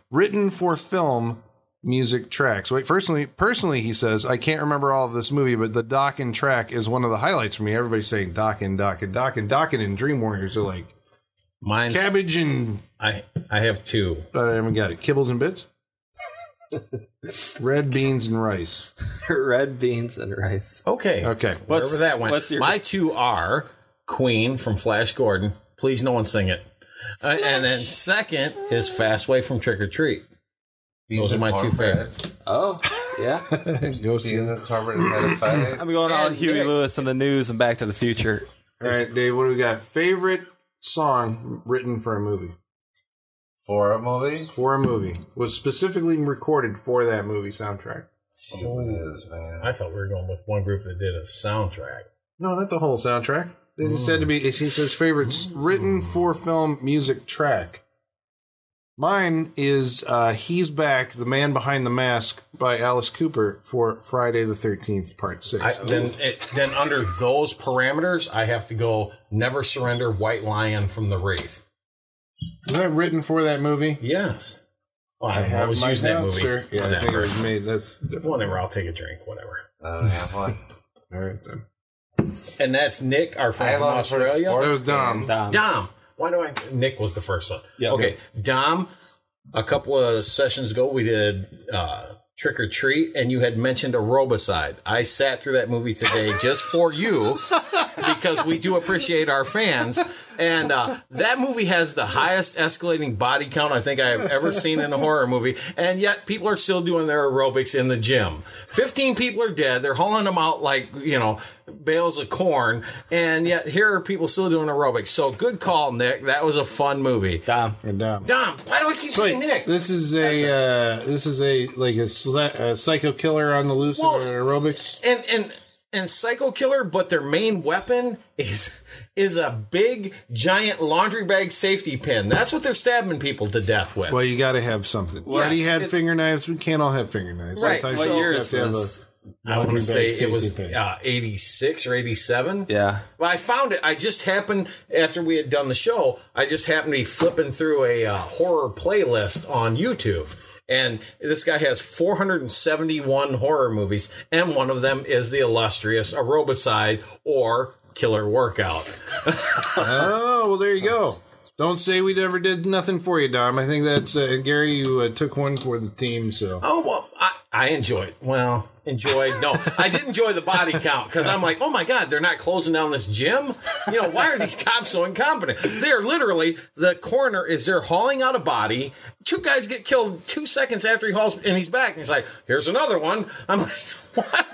written for film music tracks? Wait, personally, he says, I can't remember all of this movie, but the Dokken track is one of the highlights for me. Everybody's saying Dokken, Dokken, Dokken. Dokken and Dream Warriors are like cabbage and... I have two. But I haven't got it. Kibbles and bits? Red beans and rice. Red beans and rice. Okay. Whatever that went. My two are Queen from Flash Gordon. Please no one sing it. And then second is Fastway from Trick or Treat. Those are my two favorites. Oh, yeah. I'm going all Huey Lewis in the News and Back to the Future. All right, Dave, what do we got? Favorite song written for a movie? For a movie? For a movie. Was specifically recorded for that movie soundtrack. See what it is, man. I thought we were going with one group that did a soundtrack. No, not the whole soundtrack. It said to be, he says, favorite written for film music track. Mine is He's Back, The Man Behind the Mask by Alice Cooper for Friday the 13th, Part 6. Then under those parameters, I have to go Never Surrender, White Lion from The Wraith. Was that written for that movie? Yes. Well, I was using that movie. Sir. Yeah, I think it was made. That's whatever. I'll take a drink. Whatever. I don't have one. All right, then. And that's Nick, our friend from Australia. That was Dom. Dom. Why do I... Nick was the first one. Yeah, okay. Dom, a couple of sessions ago, we did Trick or Treat, and you had mentioned Aerobicide. I sat through that movie today just for you because we do appreciate our fans. And that movie has the highest escalating body count I think I have ever seen in a horror movie. And yet people are still doing their aerobics in the gym. 15 people are dead. They're hauling them out like, bales of corn. And yet here are people still doing aerobics. So good call, Nick. That was a fun movie. Dom. Dom. Why do I keep saying Nick? This is a psycho killer on the loose in aerobics. And Psycho Killer, but their main weapon is a big, giant laundry bag safety pin. That's what they're stabbing people to death with. Well, you got to have something. Yes, he had finger knives. We can't all have finger knives. Right. What year is this? I want to say it was 86 or 87. Yeah. Well, I found it. I just happened, after we had done the show, I just happened to be flipping through a horror playlist on YouTube. And this guy has 471 horror movies, and one of them is the illustrious Aerobicide or Killer Workout. Oh, well, there you go. Don't say we never did nothing for you, Dom. I think that's Gary. You took one for the team. So. Oh well, I enjoyed. Well, enjoyed. No, I did enjoy the body count because I'm like, oh my god, they're not closing down this gym. You know, why are these cops so incompetent? They're literally the coroner is there hauling out a body. 2 guys get killed 2 seconds after he hauls, and he's back. And he's like, here's another one. I'm like,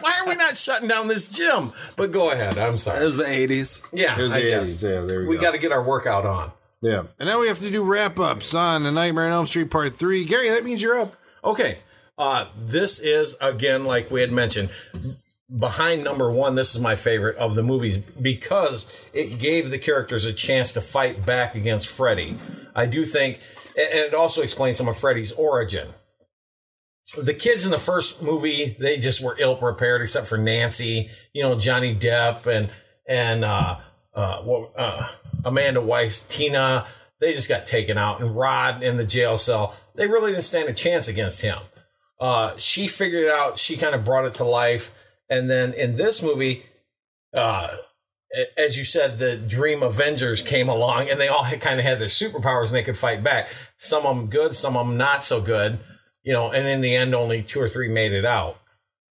why are we not shutting down this gym? But go ahead. I'm sorry. It was the 80s. Yeah, It was I the guess 80s. Yeah, there we go. got to get our workout on. Yeah. And now we have to do wrap-ups on The Nightmare on Elm Street Part 3. Gary, that means you're up. Okay. This is, again, like we had mentioned, behind number 1, this is my favorite of the movies because it gave the characters a chance to fight back against Freddy. I do think, and it also explains some of Freddy's origin. The kids in the first movie, they just were ill-prepared except for Nancy, Johnny Depp and Amanda Weiss, Tina, they just got taken out, and Rod in the jail cell. They really didn't stand a chance against him. She figured it out. She kind of brought it to life. And then in this movie, as you said, the Dream Avengers came along, and they all kind of had their superpowers, and they could fight back. Some of them good, some of them not so good. And in the end, only 2 or 3 made it out.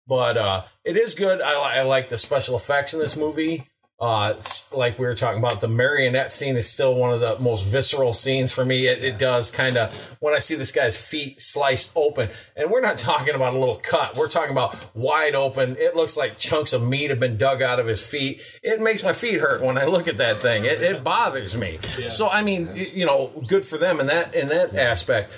But it is good. I like the special effects in this movie. Like we were talking about, the marionette scene is still one of the most visceral scenes for me. It does kind of, when I see this guy's feet sliced open, and we're not talking about a little cut. We're talking about wide open. It looks like chunks of meat have been dug out of his feet. It makes my feet hurt when I look at that thing. It bothers me. Yeah. So, I mean, good for them in that aspect.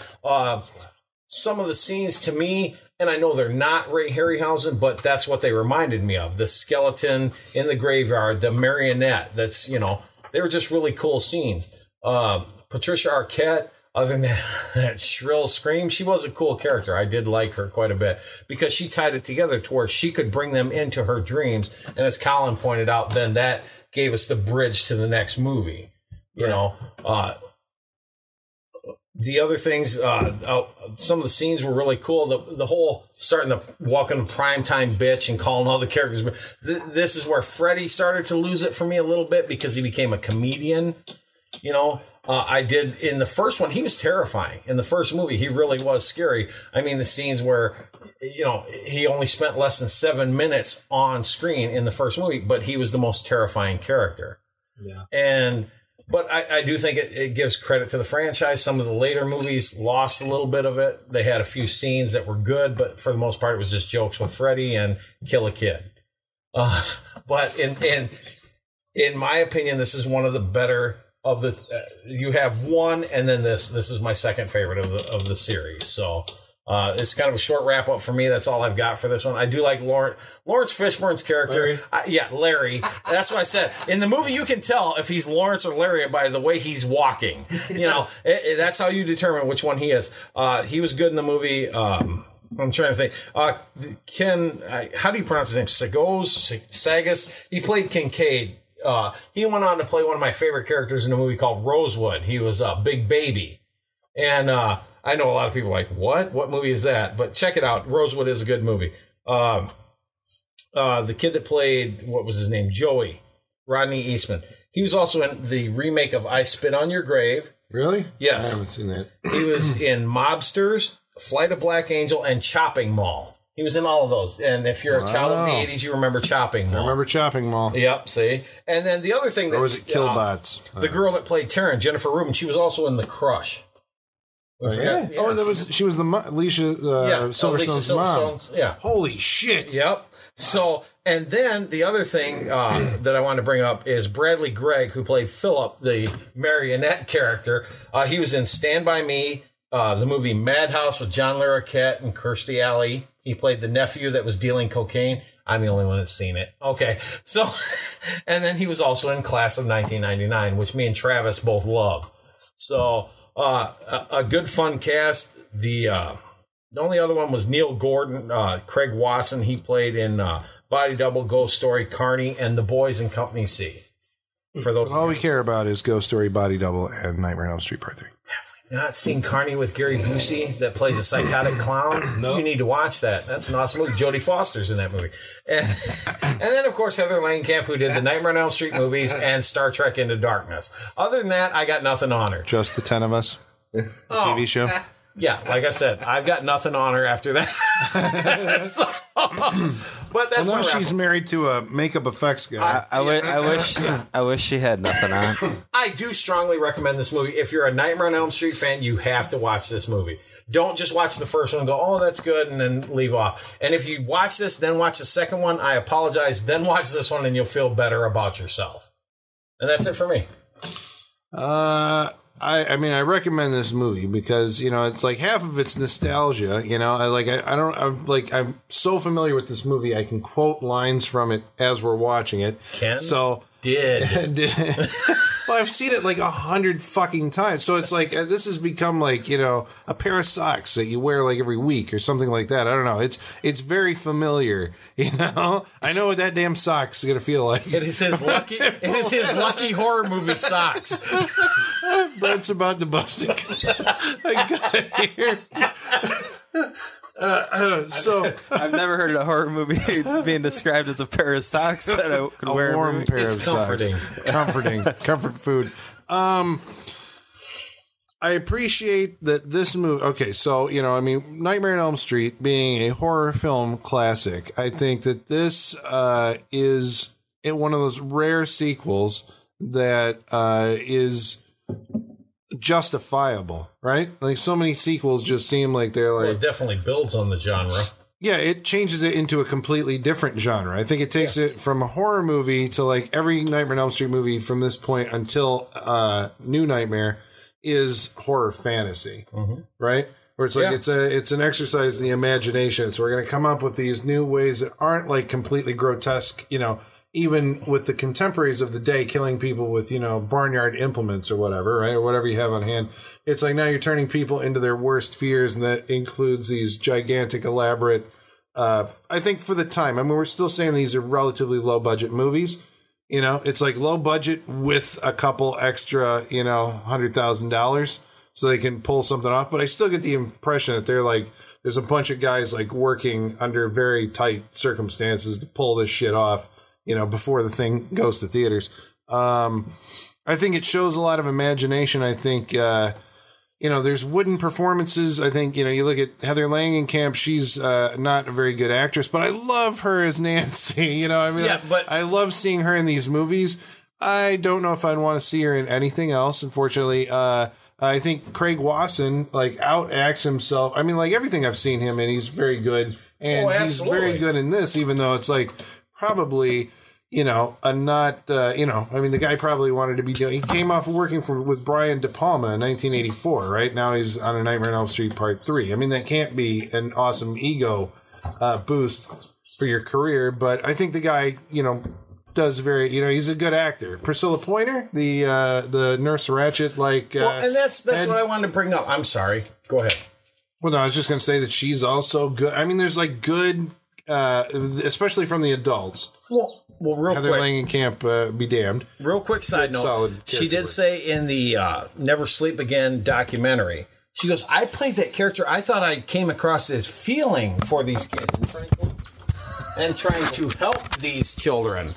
Some of the scenes to me, and I know they're not Ray Harryhausen, but that's what they reminded me of. The skeleton in the graveyard, the marionette. That's, they were just really cool scenes. Patricia Arquette, other than that shrill scream, she was a cool character. I did like her quite a bit because she tied it together to where she could bring them into her dreams. And as Colin pointed out, then that gave us the bridge to the next movie. The other things, some of the scenes were really cool. The whole starting to walk in a primetime bitch and calling all the characters. This is where Freddy started to lose it for me a little bit because he became a comedian. I did in the first one. He was terrifying. In the first movie, he really was scary. I mean, the scenes where, he only spent less than 7 minutes on screen in the first movie, but he was the most terrifying character. Yeah. But I do think it gives credit to the franchise. Some of the later movies lost a little bit of it. They had a few scenes that were good, but for the most part, it was just jokes with Freddy and kill a kid. But in my opinion, this is one of the better of the. You have one, and then this is my second favorite of the series. So. It's kind of a short wrap up for me. That's all I've got for this one. I do like Lawrence Fishburne's character. Larry. That's what I said. In the movie, you can tell if he's Lawrence or Larry by the way he's walking. That's how you determine which one he is. He was good in the movie. I'm trying to think. How do you pronounce his name? Sagas. He played Kincaid. He went on to play one of my favorite characters in a movie called Rosewood. He was Big Baby. And, I know a lot of people are like, what? What movie is that? But check it out. Rosewood is a good movie. The kid that played, what was his name? Joey. Rodney Eastman. He was also in the remake of I Spit on Your Grave. Really? Yes. I haven't seen that. He was in Mobsters, Flight of Black Angel, and Chopping Mall. He was in all of those. And if you're a child of the 80s, you remember Chopping Mall. I remember Chopping Mall. Yep, see? And then the other thing or was it Killbots? The girl that played Taryn, Jennifer Rubin, she was also in The Crush. Oh, yeah. She was the Alicia Silverstone's mom. Yeah. Holy shit. Yep. So, and then the other thing that I want to bring up is Bradley Gregg, who played Philip, the marionette character. He was in Stand By Me, the movie Madhouse with John Larroquette and Kirstie Alley. He played the nephew that was dealing cocaine. I'm the only one that's seen it. Okay. So, and then he was also in Class of 1999, which me and Travis both love. So, a good fun cast. The only other one was Neil Gordon, Craig Wasson. He played in Body Double, Ghost Story, Carney, and The Boys in Company C. For those, all we care about is Ghost Story, Body Double, and Nightmare on Elm Street Part 3. not seen Carney with Gary Busey that plays a psychotic clown? No. You need to watch that. That's an awesome movie. Jodie Foster's in that movie. And then, of course, Heather Langenkamp, who did the Nightmare on Elm Street movies and Star Trek Into Darkness. Other than that, I got nothing on her. Just the 10 of us? TV show? Yeah, like I said, I've got nothing on her after that. But that's well, now she's married to a makeup effects guy. I wish she had nothing on. I do strongly recommend this movie. If you're a Nightmare on Elm Street fan, you have to watch this movie. Don't just watch the first one and go, oh, that's good, and then leave off. And if you watch this, then watch the second one, I apologize. Then watch this one, and you'll feel better about yourself. And that's it for me. I mean, I recommend this movie because, you know, it's like half of it's nostalgia, you know, I'm so familiar with this movie. I can quote lines from it as we're watching it. Did. Well, I've seen it like 100 fucking times. So it's like, this has become like, you know, a pair of socks that you wear like every week or something like that. I don't know. It's very familiar, you know? I know what that damn sock's going to feel like. It is his lucky horror movie socks. Brent's about to bust it. I got here. So I've never heard a horror movie being described as a pair of socks that I could wear. A warm pair of comforting. Socks. Comforting. Comfort food. I appreciate that this movie. Okay, so, you know, I mean, Nightmare on Elm Street being a horror film classic, I think that this is one of those rare sequels that is justifiable, right? Like, so many sequels just seem like they're like... Well, it definitely builds on the genre. Yeah, it changes it into a completely different genre. I think it takes it from a horror movie to like every Nightmare on Elm Street movie from this point until New Nightmare is horror fantasy, right? Where it's like it's an exercise in the imagination. So we're going to come up with these new ways that aren't like completely grotesque, you know, even with the contemporaries of the day killing people with, you know, barnyard implements or whatever, right? Or whatever you have on hand. It's like now you're turning people into their worst fears, and that includes these gigantic, elaborate, I think for the time, I mean, we're still saying these are relatively low budget movies. You know, it's like low budget with a couple extra, you know, $100,000 so they can pull something off. But I still get the impression that they're like, there's a bunch of guys like working under very tight circumstances to pull this shit off, you know, before the thing goes to theaters. I think it shows a lot of imagination. I think, you know, there's wooden performances. I think, you know, you look at Heather Langenkamp, she's not a very good actress, but I love her as Nancy. You know, I mean, but I love seeing her in these movies. I don't know if I'd want to see her in anything else, unfortunately. I think Craig Wasson, like, outacts himself. I mean, like, everything I've seen him in, he's very good. And he's very good in this, even though it's like probably, you know, you know, I mean, the guy probably wanted to be doing, he came off working with Brian De Palma in 1984, right? Now he's on A Nightmare on Elm Street Part 3. I mean, that can't be an awesome ego boost for your career, but I think the guy, you know, does very, you know, he's a good actor. Priscilla Pointer, the Nurse Ratched, like... well, and that's what I wanted to bring up. I'm sorry. Go ahead. Well, no, I was just going to say that she's also good. I mean, there's like good, especially from the adults. Well, real Heather quick. Langenkamp, be damned. Real quick side note. She did say in the Never Sleep Again documentary, she goes, I played that character. I thought I came across as feeling for these kids and trying to help these children.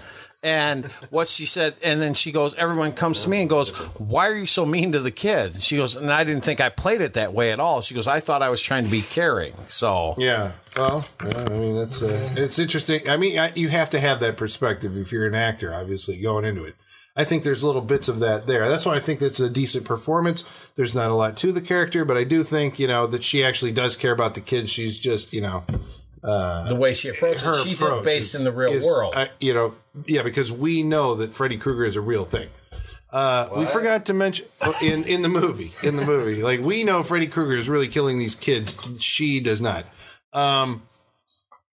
And what she said, and then she goes, everyone comes to me and goes, why are you so mean to the kids? And she goes, and I didn't think I played it that way at all. She goes, I thought I was trying to be caring. So yeah, well, yeah, I mean, that's it's interesting. I mean, you have to have that perspective if you're an actor, obviously, going into it. I think there's little bits of that there. That's why I think that's a decent performance. There's not a lot to the character, but I do think, you know, that she actually does care about the kids. She's just, you know... the way she approaches it, she's based in the real world. You know, yeah, because we know that Freddy Krueger is a real thing. We forgot to mention in the movie, like, we know Freddy Krueger is really killing these kids. She does not.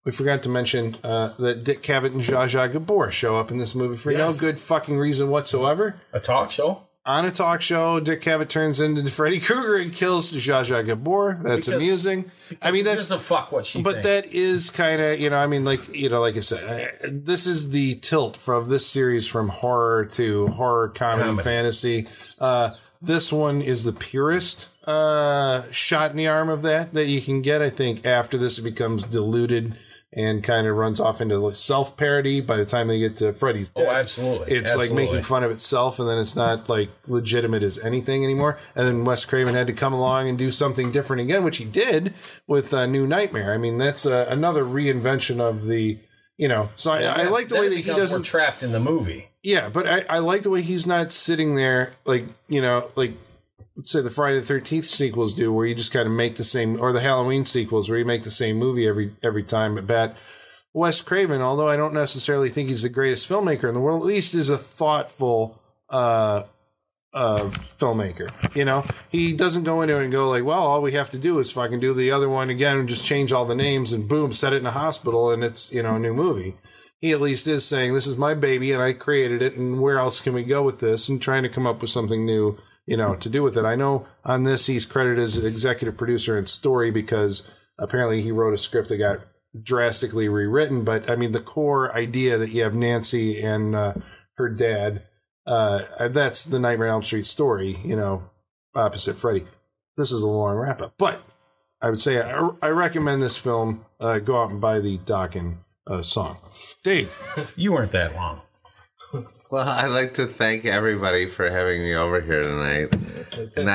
We forgot to mention that Dick Cavett and Zsa Zsa Gabor show up in this movie for no good fucking reason whatsoever. A talk show? On a talk show, Dick Cavett turns into Freddy Krueger and kills Zsa Zsa Gabor. That's amusing. I mean, that's a fuck what she thinks. That is kind of, you know, I mean, like, you know, like I said, this is the tilt from this series from horror to horror comedy fantasy. this one is the purest shot in the arm of that you can get. I think after this it becomes diluted and kind of runs off into self-parody by the time they get to Freddy's Dead. Oh, absolutely. It's like making fun of itself, and then it's not like legitimate as anything anymore. And then Wes Craven had to come along and do something different again, which he did with New Nightmare. I mean, that's another reinvention of the, so I like the way that he doesn't... More trapped in the movie. Yeah, but I like the way he's not sitting there like let's say the Friday the 13th sequels do, where you just kind of make the same, or the Halloween sequels where you make the same movie every time. But Wes Craven, although I don't necessarily think he's the greatest filmmaker in the world, at least is a thoughtful filmmaker. He doesn't go into it and go like, well, all we have to do is fucking do the other one again and just change all the names and boom, set it in a hospital and it's, a new movie. He at least is saying, this is my baby and I created it, and where else can we go with this, and trying to come up with something new, to do with it. I know on this he's credited as executive producer and story because apparently he wrote a script that got drastically rewritten. But I mean, the core idea that you have Nancy and her dad, that's the Nightmare on Elm Street story, opposite Freddy. This is a long wrap up, but I would say I recommend this film. Go out and buy the Dokken song. Dave, you weren't that long. Well, I'd like to thank everybody for having me over here tonight.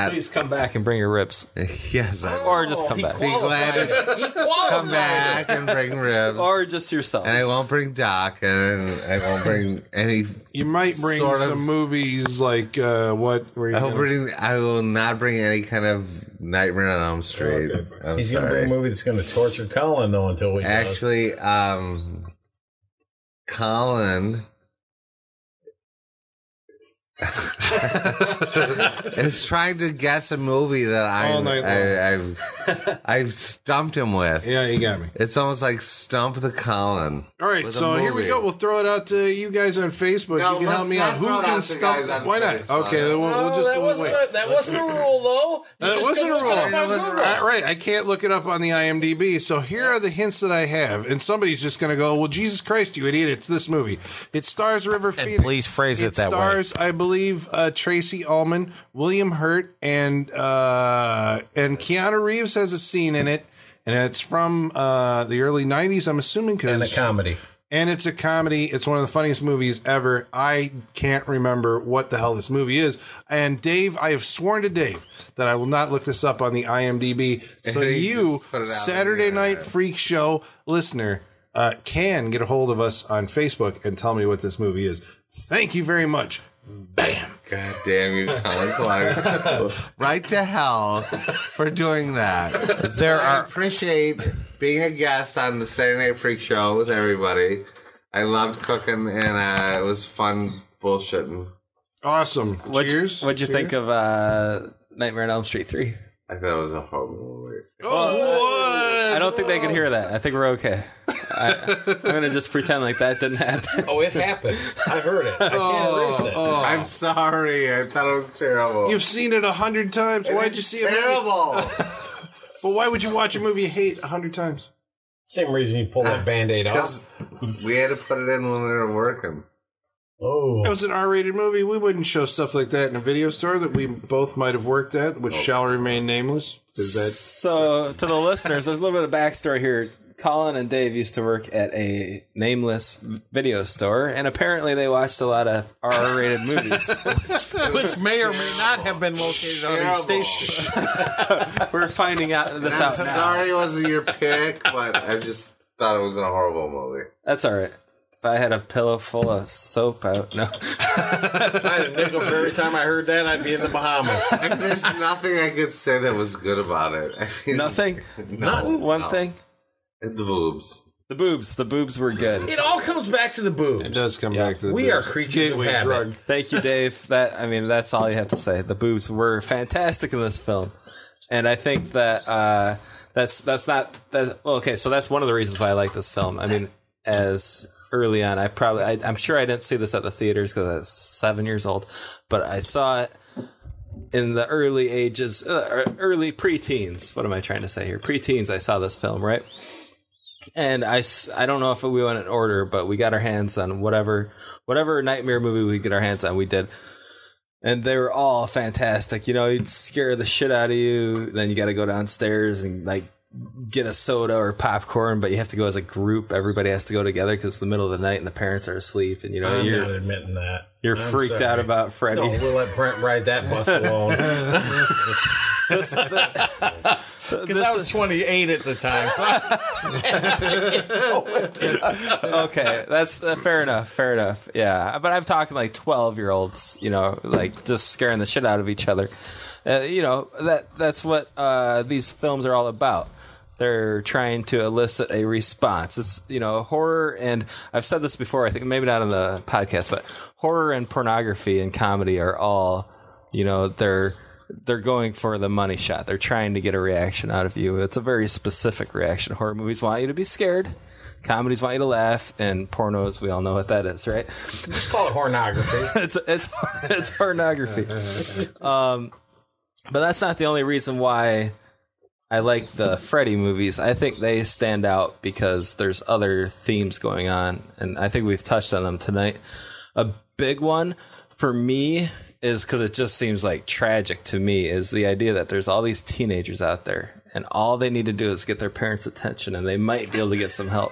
Please come back and bring your ribs. Yes, I will. Or just come back. Be glad to come back and bring ribs. Or just yourself. And I won't bring Doc, and I won't bring any. You might bring some movies like what? I will not bring any kind of Nightmare on Elm Street. Okay. He's going to bring a movie that's going to torture Colin, though, until we actually, Colin is trying to guess a movie that I've stumped him with. Yeah, you got me. It's almost like Stump the Colin. All right, so here we go. We'll throw it out to you guys on Facebook. No, you can help me out. Who can stump? Why not? Facebook. Okay, then we'll just wait. That wasn't a rule, though. That wasn't a rule. Right, I can't look it up on the IMDb. So here are the hints that I have, and somebody's just going to go, "Well, Jesus Christ, you idiot! It's this movie. It stars River Phoenix. Please phrase it that way. It stars, I believe, Tracy Ullman, William Hurt, and Keanu Reeves has a scene in it, and it's from the early 90s, I'm assuming. And a comedy. And it's a comedy. It's one of the funniest movies ever. I can't remember what the hell this movie is. And Dave, I have sworn to Dave that I will not look this up on the IMDb. So you, Saturday Night Freak Show listener, can get a hold of us on Facebook and tell me what this movie is. Thank you very much. Bam. God damn you, Colin Clark. Right to hell for doing that. I appreciate being a guest on the Saturday Night Freak Show with everybody. I loved cooking, and it was fun bullshitting. Awesome. Cheers. What'd you think of Nightmare on Elm Street 3? I thought it was a horrible movie. Oh, I don't think they can hear that. I think we're okay. I'm going to just pretend like that didn't happen. Oh, it happened. I heard it. I can't erase it. I'm sorry. I thought it was terrible. You've seen it 100 times. Why'd you see it? Terrible. But why would you watch a movie you hate 100 times? Same reason you pull that Band-Aid off. Because we had to put it in when we were working. Oh. It was an R-rated movie. We wouldn't show stuff like that in a video store that we both might have worked at, which shall remain nameless. So, to the listeners, there's a little bit of backstory here. Colin and Dave used to work at a nameless video store, and apparently they watched a lot of R-rated movies. Which may or may not have been located on a station. We're finding out this out now. Sorry it wasn't your pick, but I just thought it was a horrible movie. That's all right. If I had a pillow full of soap out, no. If I had a nickel for every time I heard that, I'd be in the Bahamas. And there's nothing I could say that was good about it. I mean, Nothing? One thing? The boobs. The boobs were good. It all comes back to the boobs. It does come back to the boobs. We are creatures of habit. Thank you, Dave. That's all you have to say. The boobs were fantastic in this film. And I think that that's one of the reasons why I like this film. I mean, as early on, I'm sure I didn't see this at the theaters because I was 7 years old, but I saw it in the early ages, early preteens. What am I trying to say here? Preteens, I saw this film, right? And I don't know if we went in order, but we got our hands on whatever Nightmare movie we get our hands on, we did. And they were all fantastic. You know, you'd scare the shit out of you. Then you got to go downstairs and like get a soda or popcorn, but you have to go as a group. Everybody has to go together because it's the middle of the night and the parents are asleep. And, you know, I'm not admitting that. You're freaked out about Freddy. No, we'll let Brent ride that bus alone. Because I was 28 at the time. So okay, that's fair enough. Fair enough. Yeah, but I'm talking like 12-year-olds. You know, like just scaring the shit out of each other. You know, that's what these films are all about. They're trying to elicit a response. It's, you know, horror, and I've said this before, I think maybe not on the podcast, but horror and pornography and comedy are all, you know, they're going for the money shot. They're trying to get a reaction out of you. It's a very specific reaction. Horror movies want you to be scared. Comedies want you to laugh, and pornos, we all know what that is, right? Just call it pornography. it's pornography. But that's not the only reason why I like the Freddy movies. I think they stand out because there's other themes going on, and I think we've touched on them tonight. A big one for me is, because it just seems like tragic to me, is the idea that there's all these teenagers out there, and all they need to do is get their parents' attention, and they might be able to get some help.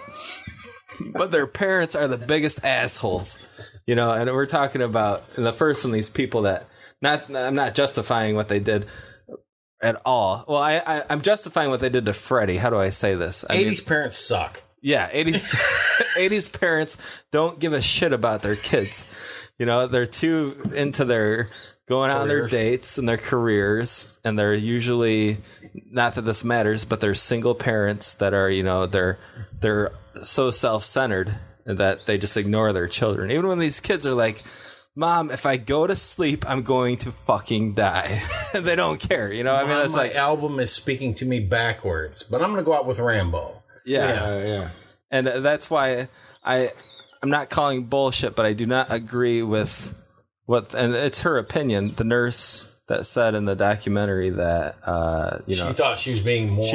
But their parents are the biggest assholes, you know. And we're talking about in the first one, these people that I'm not justifying what they did at all. Well, I'm justifying what they did to Freddy. How do I say this? 80s parents suck. Yeah, 80s parents don't give a shit about their kids. You know, they're too into their going out on their dates and their careers, and they're usually, not that this matters, but they're single parents that are, you know, they're so self-centered that they just ignore their children. Even when these kids are like, Mom, if I go to sleep, I'm going to fucking die. They don't care, you know? I mean, it's my like album is speaking to me backwards, but I'm going to go out with Rambo. Yeah. And that's why I'm not calling bullshit, but I do not agree with what, and it's her opinion, the nurse that said in the documentary that, you know, she thought she was being more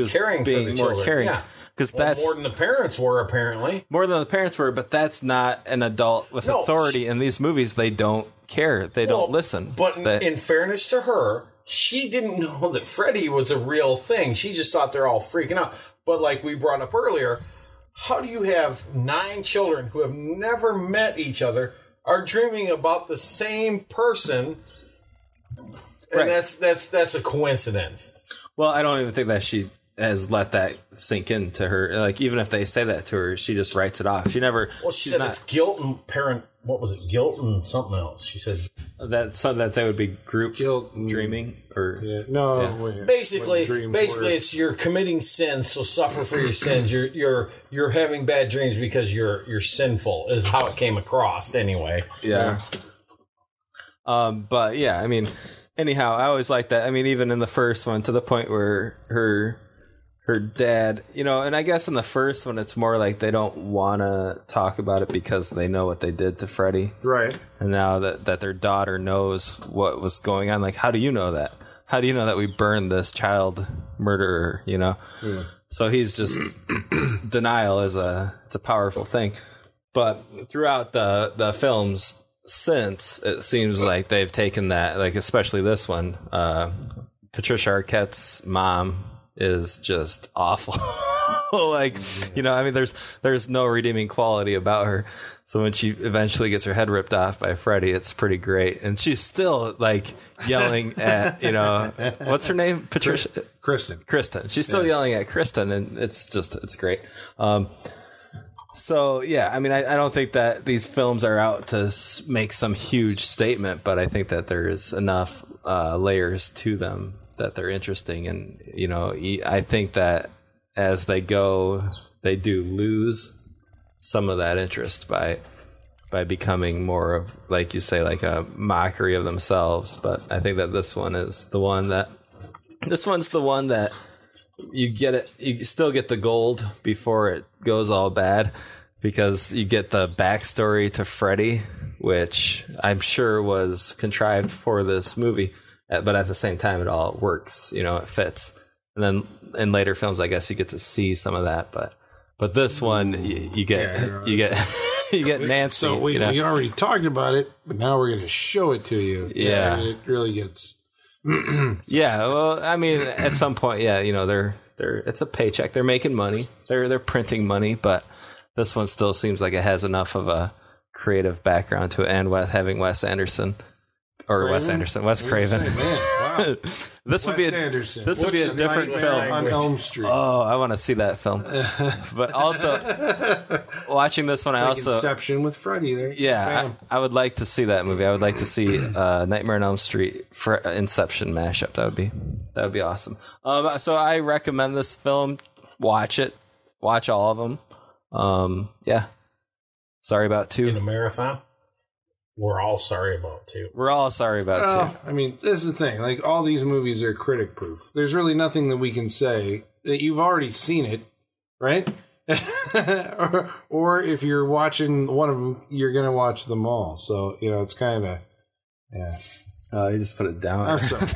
caring being for the more children. caring. Yeah. Because that's more than the parents were, apparently. More than the parents were, but that's not an adult with authority. In these movies, they don't care. They don't listen. But in fairness to her, she didn't know that Freddy was a real thing. She just thought they're all freaking out. But like we brought up earlier, how do you have 9 children who have never met each other are dreaming about the same person? And that's a coincidence. Well, I don't even think that she has let that sink into her. Like, even if they say that to her, she just writes it off. She never. Well, she said it's guilt and parent. What was it? Guilt and something else. She said that so that they would be group guilt dreaming or Basically, it's you're committing sins, so suffer for your sins. You're having bad dreams because you're sinful. Is how it came across anyway. Yeah. But yeah, I mean, anyhow, I always like that. I mean, even in the first one, to the point where her dad, you know, and I guess in the first one, it's more like they don't want to talk about it because they know what they did to Freddy. Right. And now that their daughter knows what was going on, like, how do you know that? How do you know that we burned this child murderer, you know? Yeah. So he's just, denial it's a powerful thing. But throughout the films since, it seems like they've taken that, like, especially this one, Patricia Arquette's mom is just awful. Like, you know, I mean, there's no redeeming quality about her. So when she eventually gets her head ripped off by Freddy, it's pretty great. And she's still like yelling at, you know, what's her name? Patricia? Kristen. She's still yelling at Kristen, and it's great. So yeah, I mean, I don't think that these films are out to make some huge statement, but I think that there's enough layers to them that they're interesting. And, you know, I think that as they go, they do lose some of that interest by becoming more of, like you say, like a mockery of themselves. But I think that this one's the one that you get it. You still get the gold before it goes all bad, because you get the backstory to Freddy, which I'm sure was contrived for this movie. But at the same time, it all works, you know, it fits. And then in later films, I guess you get to see some of that. But this one, you get You get Nancy. So we already talked about it, but now we're going to show it to you. Yeah. It really gets... Yeah, well, I mean, at some point, they're it's a paycheck. They're making money. They're printing money, but this one still seems like it has enough of a creative background to it, and having Wes Craven. Man, wow. This would be a different film on Elm Street. Oh, I want to see that film. But also, watching this one, It's I like also Inception with Freddy there. yeah, I would like to see that movie. I would like to see Nightmare on Elm Street for Inception mashup. That would be awesome. So I recommend this film. Watch it. Watch all of them. Yeah. Sorry about 2. In a marathon. We're all sorry about 2. We're all sorry about 2. I mean, this is the thing. Like, all these movies are critic proof. There's really nothing that we can say that you've already seen it, right? or if you're watching one of them, you're going to watch them all. So, it's kind of, yeah. Oh, you just put it down. I'm sorry.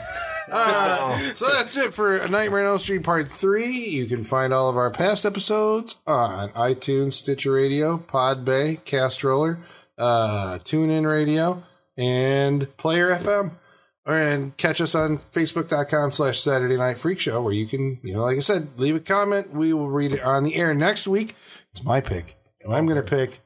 So that's it for Nightmare on Elm Street Part 3. You can find all of our past episodes on iTunes, Stitcher Radio, Podbay, Castroller, TuneIn Radio, and Player FM. And catch us on Facebook.com/Saturday Night Freak Show, where you can, like I said, leave a comment. We will read it on the air. Next week, it's my pick. And I'm going to pick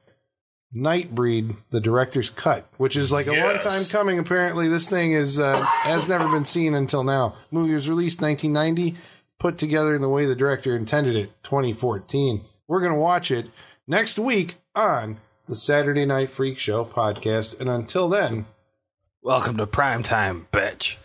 Nightbreed, the director's cut, which is like a long time coming. Apparently, this thing is has never been seen until now. The movie was released 1990, put together in the way the director intended it, 2014. We're going to watch it next week on the Saturday Night Freak Show podcast. And until then, welcome to Primetime, bitch.